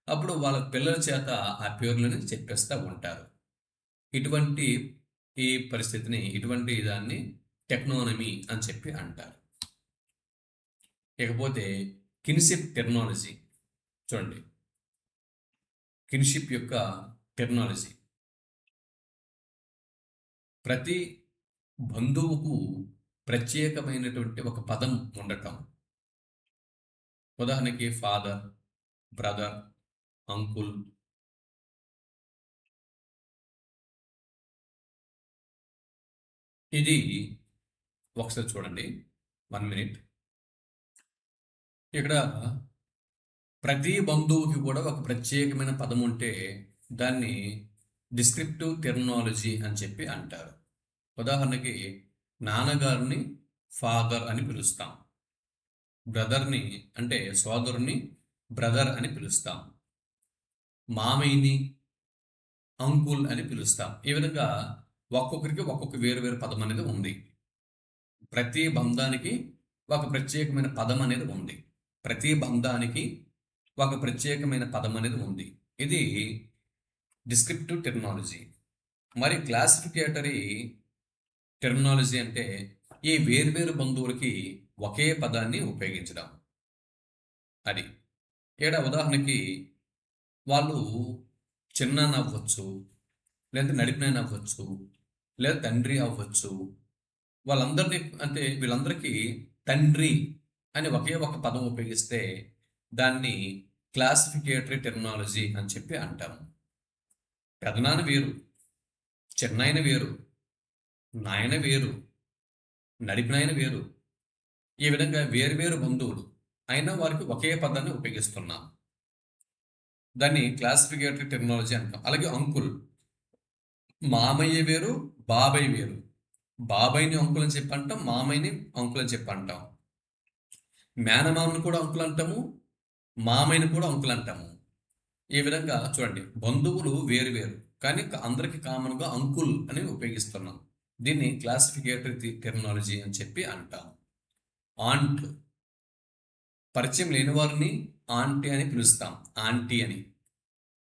అప్పుడు వాళ్ళ పిల్లల చేత ఆ పేర్లను చెప్పేస్తూ ఉంటారు. ఇటువంటి ఈ పరిస్థితిని, ఇటువంటి దాన్ని టెక్నానమీ అని చెప్పి అంటారు. ఇకపోతే కిన్షిప్ టెర్మినాలజీ చూడండి. కిన్షిప్ యొక్క టెర్మినాలజీ, ప్రతి బంధువుకు ప్రత్యేకమైనటువంటి ఒక పదం ఉండటం. ఉదాహరణకి ఫాదర్, బ్రదర్, అంకుల్. ఇది ఒకసారి చూడండి, 1 మినిట్. ఇక్కడ ప్రతి బంధువుకి కూడా ఒక ప్రత్యేకమైన పదం ఉంటే దాన్ని డిస్క్రిప్టివ్ టెర్మినాలజీ అని చెప్పి అంటారు. ఉదాహరణకి నాన్నగారిని ఫాదర్ అని పిలుస్తాం. బ్రదర్ని అంటే సోదరుని బ్రదర్ అని పిలుస్తాం. మామయ్యని అంకుల్ అని పిలుస్తాం. ఈ విధంగా ఒక్కొక్కరికి ఒక్కొక్క వేరు వేరు పదం అనేది ఉంది. ప్రతి బంధానికి ఒక ప్రత్యేకమైన పదం అనేది ఉంది. ప్రతి బంధానికి ఒక ప్రత్యేకమైన పదం అనేది ఉంది. ఇది డిస్క్రిప్టివ్ టెర్మినాలజీ. మరి క్లాసిఫికేటరీ టెర్మినాలజీ అంటే ఈ వేర్వేరు బంధువులకి ఒకే పదాన్ని ఉపయోగించడం. అది ఇక్కడ ఉదాహరణకి వాళ్ళు చిన్నాన్న అవ్వచ్చు, లేదా నడిపినాయన అవ్వచ్చు, లేదా తండ్రి అవ్వచ్చు. వాళ్ళందరినీ అంటే వీళ్ళందరికీ తండ్రి అని ఒకే ఒక పదం ఉపయోగిస్తే దాన్ని క్లాసిఫికేటరీ టెర్మినాలజీ అని చెప్పి అంటాము. పెదనాన్న వేరు, చిన్నాయన వేరు, నాయన వేరు, నడిపినాయన వేరు. ఈ విధంగా వేరువేరు బంధువులు అయినా వారికి ఒకే పదాన్ని ఉపయోగిస్తున్నాం. దాన్ని క్లాసిఫికేటరీ టెర్మినాలజీ అంటాం. అలాగే అంకుల్, మామయ్య వేరు, బాబాయ్ వేరు. బాబాయ్ని అంకుల్ అని చెప్పి అంటాం, మామయ్యని అంకుల్ అని చెప్పి అంటాం. మేనమామని కూడా అంకుల్ అంటాము, మామయ్యని కూడా అంకుల్ అంటాము. ఈ విధంగా చూడండి, బంధువులు వేరు వేరు కానీ అందరికీ కామన్గా అంకుల్ అని ఉపయోగిస్తున్నాం. దీన్ని క్లాసిఫికేటరీ టెర్మినాలజీ అని చెప్పి అంటాం. ఆంట్, పరిచయం లేని వారిని ఆంటీ అని పిలుస్తాం, ఆంటీ అని.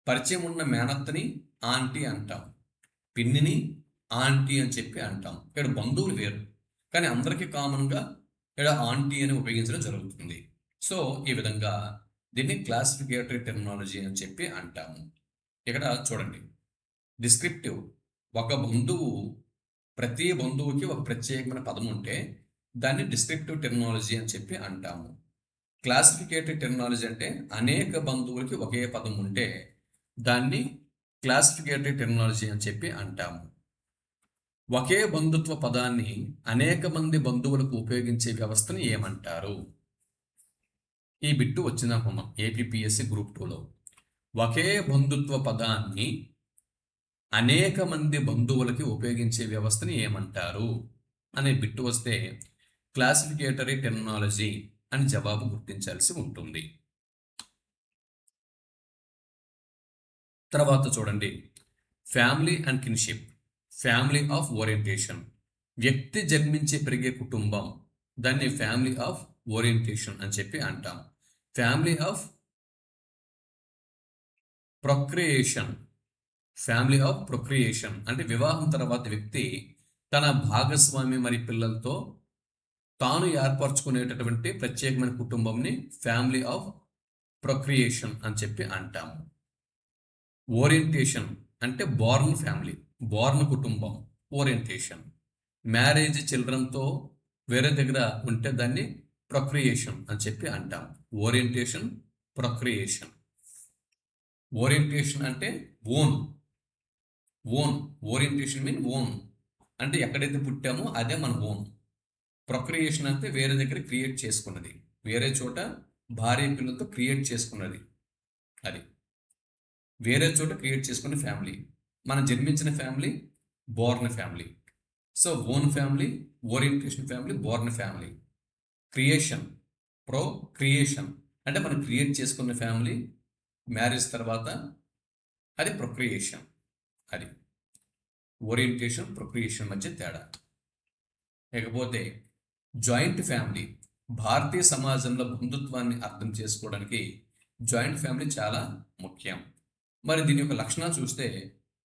పరిచయం ఉన్న మేనత్తని ఆంటీ అంటాం, పిన్నిని ఆంటీ అని చెప్పి అంటాం. ఇక్కడ బంధువులు వేరు కానీ అందరికీ కామన్గా ఇక్కడ ఆంటీ అని ఉపయోగించడం జరుగుతుంది. సో ఈ విధంగా దీన్ని క్లాసిఫికేటరీ టెర్మినాలజీ అని చెప్పి అంటాము. ఇక్కడ చూడండి, డిస్క్రిప్టివ్, ఒక బంధువు, ప్రతి బంధువుకి ఒక ప్రత్యేకమైన పదం ఉంటే దాన్ని డిస్క్రిప్టివ్ టెర్మినాలజీ అని చెప్పి అంటాము. క్లాసిఫికేటరీ టెర్మినాలజీ అంటే అనేక బంధువులకి ఒకే పదం ఉంటే దాన్ని క్లాసిఫికేటరీ టెర్మినాలజీ అని చెప్పి అంటాము. ఒకే బంధుత్వ పదాన్ని అనేక మంది బంధువులకు ఉపయోగించే వ్యవస్థని ఏమంటారు? ఈ బిట్టు వచ్చిందనుకున్నాం ఏపీపీఎస్సీ గ్రూప్ 2లో. ఒకే బంధుత్వ పదాన్ని అనేక మంది బంధువులకి ఉపయోగించే వ్యవస్థని ఏమంటారు అనే బిట్టు వస్తే క్లాసిఫికేటరీ టెర్మినాలజీ అని జవాబు గుర్తించాల్సి ఉంటుంది. తర్వాత చూడండి, family and kinship, family of orientation. వ్యక్తి జన్మించి పెరిగే కుటుంబం, దాన్ని ఫ్యామిలీ ఆఫ్ ఓరియంటేషన్ అని చెప్పి అంటాం. Family of procreation, family of procreation అంటే వివాహం తర్వాత వ్యక్తి తన భాగస్వామి మరి పిల్లలతో తాను ఏర్పరచుకునేటటువంటి ప్రత్యేకమైన కుటుంబంని ఫ్యామిలీ ఆఫ్ ప్రొక్రియేషన్ అని చెప్పి అంటాము. ఓరియంటేషన్ అంటే బోర్న్ ఫ్యామిలీ, బోర్న్ కుటుంబం, ఓరియంటేషన్. మ్యారేజ్ చిల్డ్రన్తో వేరే దగ్గర ఉంటే దాన్ని ప్రొక్రియేషన్ అని చెప్పి అంటాం. Orientation, procreation. ఓరియంటేషన్ అంటే own, own. Orientation mean own అంటే ఎక్కడైతే పుట్టామో అదే మన ఓన్. ప్రొక్రియేషన్ అంటే వేరే దగ్గర క్రియేట్ చేసుకున్నది, వేరే చోట భార్య పిల్లలతో క్రియేట్ చేసుకున్నది. అది వేరే చోట క్రియేట్ చేసుకున్న ఫ్యామిలీ. మనం జన్మించిన family Born family. So own family, orientation family, Born family. Creation, creation అంటే మనం క్రియేట్ చేసుకున్న ఫ్యామిలీ మ్యారేజ్ తర్వాత అది ప్రొక్రియేషన్. అది ఓరియంటేషన్, ప్రొక్రియేషన్ మధ్య తేడా. ఇకపోతే జాయింట్ ఫ్యామిలీ. భారతీయ సమాజంలో బంధుత్వాన్ని అర్థం చేసుకోవడానికి జాయింట్ ఫ్యామిలీ చాలా ముఖ్యం. మరి దీని యొక్క లక్షణాలు చూస్తే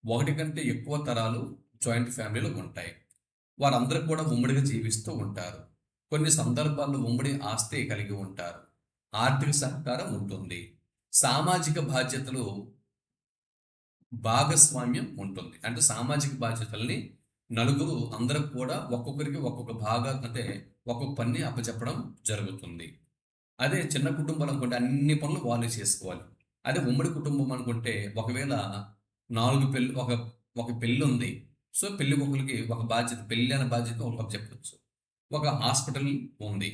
ఒకటి కంటే ఎక్కువ తరాలు జాయింట్ ఫ్యామిలీలో ఉంటాయి. వారందరూ కూడా ఉమ్మడిగా జీవిస్తూ ఉంటారు. కొన్ని సందర్భాల్లో ఉమ్మడి ఆస్తి కలిగి ఉంటారు. ఆర్థిక సహకారం ఉంటుంది. సామాజిక బాధ్యతలు భాగస్వామ్యం ఉంటుంది. అంటే సామాజిక బాధ్యతల్ని నలుగురు అందరూ కూడా ఒక్కొక్కరికి ఒక్కొక్క అంటే ఒక్కొక్క పని అప్పచెప్పడం జరుగుతుంది. అదే చిన్న కుటుంబాలు అనుకుంటే అన్ని పనులు వాళ్ళే చేసుకోవాలి. అదే ఉమ్మడి కుటుంబం అనుకుంటే ఒకవేళ 4 పెళ్ళి ఒక పెళ్ళి ఉంది. సో పెళ్ళికి ఒకరికి ఒక బాధ్యత, పెళ్ళి అనే బాధ్యత ఒకరికి చెప్పొచ్చు. ఒక హాస్పిటల్ ఉంది,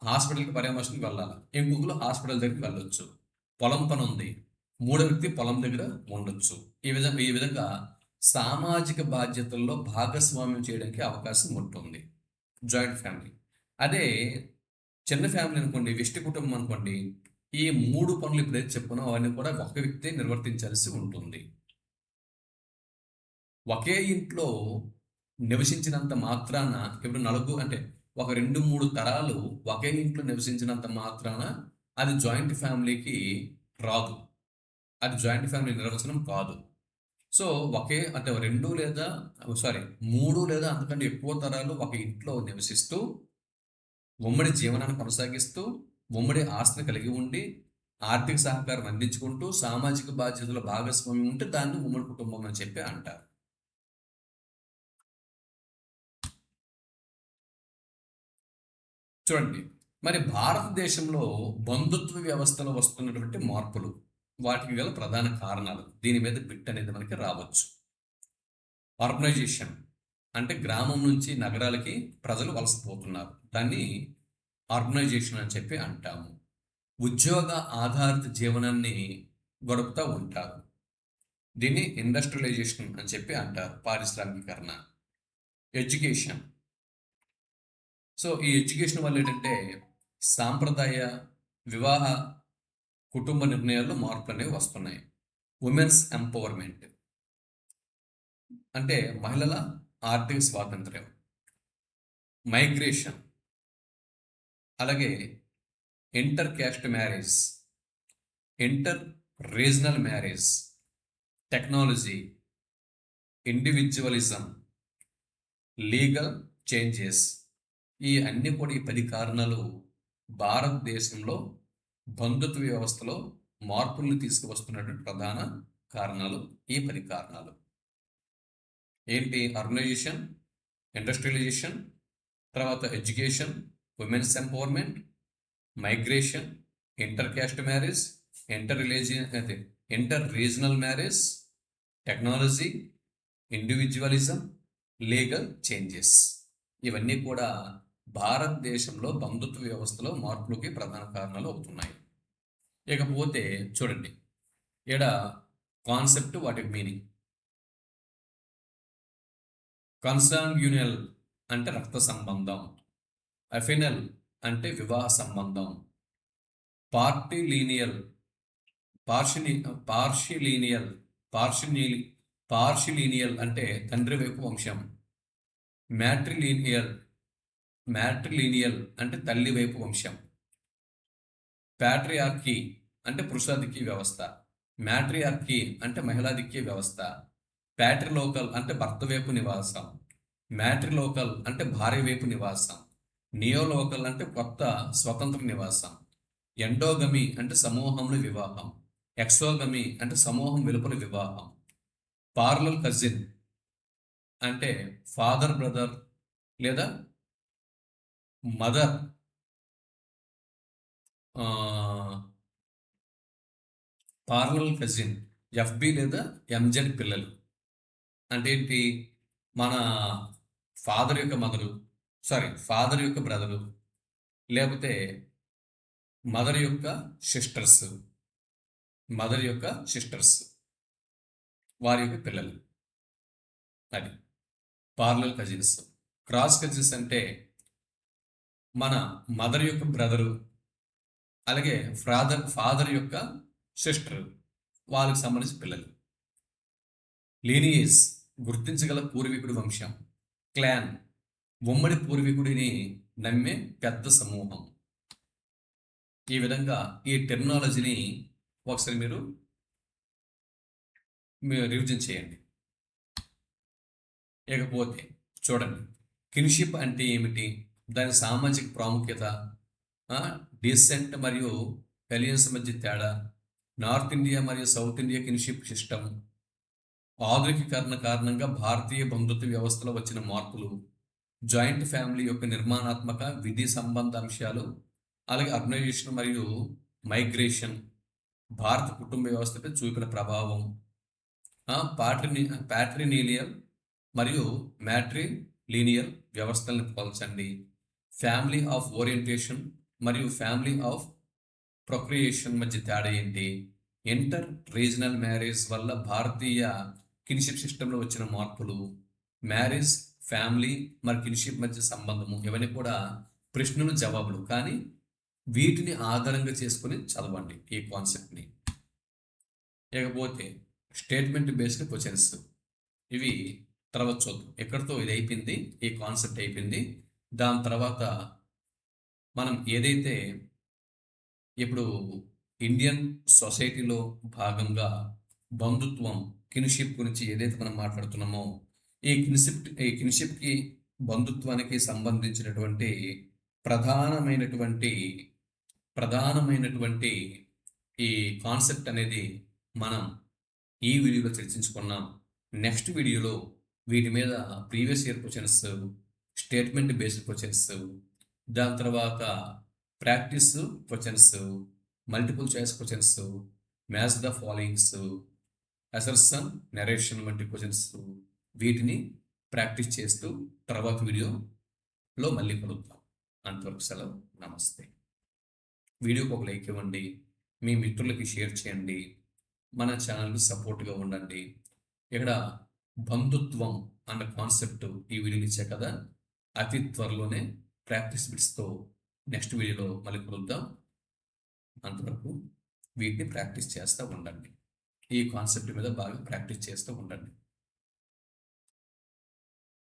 హాస్పిటల్కి పరామర్శకు వెళ్ళాలి, ఇంకొకరు హాస్పిటల్ దగ్గరికి వెళ్ళొచ్చు. పొలం పని ఉంది, మూడో వ్యక్తి పొలం దగ్గర ఉండొచ్చు. ఈ విధంగా సామాజిక బాధ్యతల్లో భాగస్వామ్యం చేయడానికి అవకాశం ఉంటుంది జాయింట్ ఫ్యామిలీ. అదే చిన్న ఫ్యామిలీ అనుకోండి, వ్యష్టి కుటుంబం అనుకోండి, ఈ 3 పనులు ఇప్పుడైతే చెప్పుకున్నాం అవన్నీ కూడా ఒక వ్యక్తి నిర్వర్తించాల్సి ఉంటుంది. ఒకే ఇంట్లో నివసించినంత మాత్రాన ఇప్పుడు నలుగురు అంటే ఒక 2-3 తరాలు ఒకే ఇంట్లో నివసించినంత మాత్రాన అది జాయింట్ ఫ్యామిలీకి రాదు. అది జాయింట్ ఫ్యామిలీ నిర్వచనం కాదు. సో ఒకే అంటే 2 లేదా 3 లేదా అంతకంటే ఎక్కువ తరాలు ఒక ఇంట్లో నివసిస్తూ ఉమ్మడి జీవనాన్ని కొనసాగిస్తూ ఉమ్మడి ఆస్తిని కలిగి ఉండి ఆర్థిక సహకారం అందించుకుంటూ సామాజిక బాధ్యతల భాగస్వామ్యం ఉంటే దాన్ని ఉమ్మడి కుటుంబం అని చెప్పి అంటారు. చూడండి, మరి భారతదేశంలో బంధుత్వ వ్యవస్థలో వస్తున్నటువంటి మార్పులు, వాటికి గల ప్రధాన కారణాలు, దీని మీద బిట్ అనేది మనకి రావచ్చు. ఆర్గనైజేషన్ అంటే గ్రామం నుంచి నగరాలకి ప్రజలు వలసపోతున్నారు, దాన్ని ఆర్గనైజేషన్ అని చెప్పి అంటాము. ఉద్యోగ ఆధారిత జీవనాన్ని గడుపుతూ ఉంటారు, దీన్ని ఇండస్ట్రియలైజేషన్ అని చెప్పి అంటారు, పారిశ్రామికీకరణ. ఎడ్యుకేషన్, సో ఈ ఎడ్యుకేషన్ వల్ల ఏంటంటే సాంప్రదాయ వివాహ కుటుంబ నిర్ణయాల్లో మార్పులు అనేవి వస్తున్నాయి. ఉమెన్స్ ఎంపవర్మెంట్ అంటే మహిళల ఆర్థిక స్వాతంత్ర్యం. మైగ్రేషన్, అలాగే inter caste marriage, inter regional marriage, technology, individualism, legal changes. ఈ అన్ని కూడా ఈ 10 కారణాలు భారతదేశంలో బంధుత్వ వ్యవస్థలో మార్పుల్ని తీసుకువస్తున్నటువంటి ప్రధాన కారణాలు. ఈ 10 కారణాలు ఏంటి? ఆర్గనైజేషన్, ఇండస్ట్రియలైజేషన్, తర్వాత education, women's empowerment, migration, inter caste marriage, inter regional marriage, technology, individualism, legal changes. ఇవన్నీ కూడా భారతదేశంలో బంధుత్వ వ్యవస్థలో మార్పులకి ప్రధాన కారణాలు అవుతున్నాయి. ఇకపోతే చూడండి, ఇక్కడ కాన్సెప్ట్, వాటి మీనింగ్. కన్సాంగ్యునియల్ అంటే రక్త సంబంధం, అఫినల్ అంటే వివాహ సంబంధం, పార్టిలీనియల్ పార్షిలీనియల్ అంటే తండ్రి వైపు వంశం, మ్యాట్రిలీనియల్ అంటే తల్లి వైపు వంశం, ప్యాట్రియార్కీ అంటే పురుషాధిక్య వ్యవస్థ, మ్యాట్రియార్కీ అంటే మహిళాధిక్య వ్యవస్థ, ప్యాట్రిలోకల్ అంటే భర్త వైపు నివాసం, మ్యాట్రిలోకల్ అంటే భార్య వైపు నివాసం, నియోలోకల్ అంటే కొత్త స్వతంత్ర నివాసం, ఎండోగమి అంటే సమూహంలో వివాహం, ఎక్సోగమి అంటే సమూహం వెలుపల వివాహం, పార్లల్ కజిన్ అంటే ఫాదర్ బ్రదర్ లేదా మదర్ పార్లల్ కజిన్, ఎఫ్బి లేదా ఎంజెడ్ పిల్లలు. అంటే ఏంటి, మన ఫాదర్ యొక్క బ్రదరు, లేకపోతే మదర్ యొక్క సిస్టర్స్, వారి యొక్క పిల్లలు. అది పార్లల్ కజిన్స్. క్రాస్ కజిన్స్ అంటే మన మదర్ యొక్క బ్రదరు, అలాగే ఫాదర్ యొక్క సిస్టర్, వాళ్ళకి సంబంధించిన పిల్లలు. లీనియేజ్ గుర్తించగల పూర్వీకుడి వంశం, క్లాన్ ఉమ్మడి పూర్వీకుడిని నమ్మే పెద్ద సమూహం. ఈ విధంగా ఈ టెర్మినాలజీని ఒకసారి మీరు రివిజన్ చేయండి. ఇకపోతే చూడండి, కిన్షిప్ అంటే ఏమిటి, దాని సామాజిక ప్రాముఖ్యత, డిసెంట్ మరియు ఎలియన్స్ మధ్య తేడా, నార్త్ ఇండియా మరియు సౌత్ ఇండియా కిన్షిప్ సిస్టమ్, ఆధునికీకరణ కారణంగా భారతీయ బంధుత్వ వ్యవస్థలో వచ్చిన మార్పులు, జాయింట్ ఫ్యామిలీ యొక్క నిర్మాణాత్మక విధి సంబంధ అంశాలు, అలాగే అర్బనైజేషన్ మరియు మైగ్రేషన్ భారత కుటుంబ వ్యవస్థపై చూపిన ప్రభావం, ప్యాట్రిలీనియల్ మరియు మ్యాట్రిలీనియల్ వ్యవస్థలను పోల్చండి, ఫ్యామిలీ ఆఫ్ ఓరియంటేషన్ మరియు ఫ్యామిలీ ఆఫ్ ప్రొక్రియేషన్ మధ్య తేడా ఏంటి, ఇంటర్ రీజనల్ మ్యారేజ్ వల్ల భారతీయ కిన్షిప్ సిస్టంలో వచ్చిన మార్పులు, మ్యారేజ్, ఫ్యామిలీ మరి కిన్షిప్ మధ్య సంబంధము. ఇవన్నీ కూడా ప్రశ్నలు జవాబులు, కానీ వీటిని ఆధారంగా చేసుకుని చదవండి ఈ కాన్సెప్ట్ని. ఇకపోతే స్టేట్మెంట్ బేస్డ్ క్వశ్చన్స్, ఇవి తర్వాత చూద్దాం. ఎక్కడితో ఇది అయిపోయింది, ఈ కాన్సెప్ట్ అయిపోయింది. దాని తర్వాత మనం ఏదైతే ఇప్పుడు ఇండియన్ సొసైటీలో భాగంగా బంధుత్వం, కిన్షిప్ గురించి ఏదైతే మనం మాట్లాడుతున్నామో, ఈ కిన్షిప్కి బంధుత్వానికి సంబంధించినటువంటి ప్రధానమైనటువంటి ఈ కాన్సెప్ట్ అనేది మనం ఈ వీడియోలో చర్చించుకున్నాం. నెక్స్ట్ వీడియోలో వీటి మీద previous year questions, statement based questions, దాని తర్వాత practice questions, multiple choice questions, match the followings, assertion, narration వంటి క్వశ్చన్స్, వీటిని ప్రాక్టీస్ చేస్తూ తర్వాత వీడియోలో మళ్ళీ కలుద్దాం. అంతవరకు సెలవు, నమస్తే. వీడియోకి ఒక లైక్ ఇవ్వండి, మీ మిత్రులకి షేర్ చేయండి, మన ఛానల్కి సపోర్ట్గా ఉండండి. ఇక్కడ బంధుత్వం అన్న కాన్సెప్ట్ ఈ వీడియోలు ఇచ్చా కదా, అతి త్వరలోనే ప్రాక్టీస్ బిట్స్తో నెక్స్ట్ వీడియోలో మళ్ళీ కలుద్దాం. అంతవరకు వీటిని ప్రాక్టీస్ చేస్తూ ఉండండి, ఈ కాన్సెప్ట్ మీద బాగా ప్రాక్టీస్ చేస్తూ ఉండండి.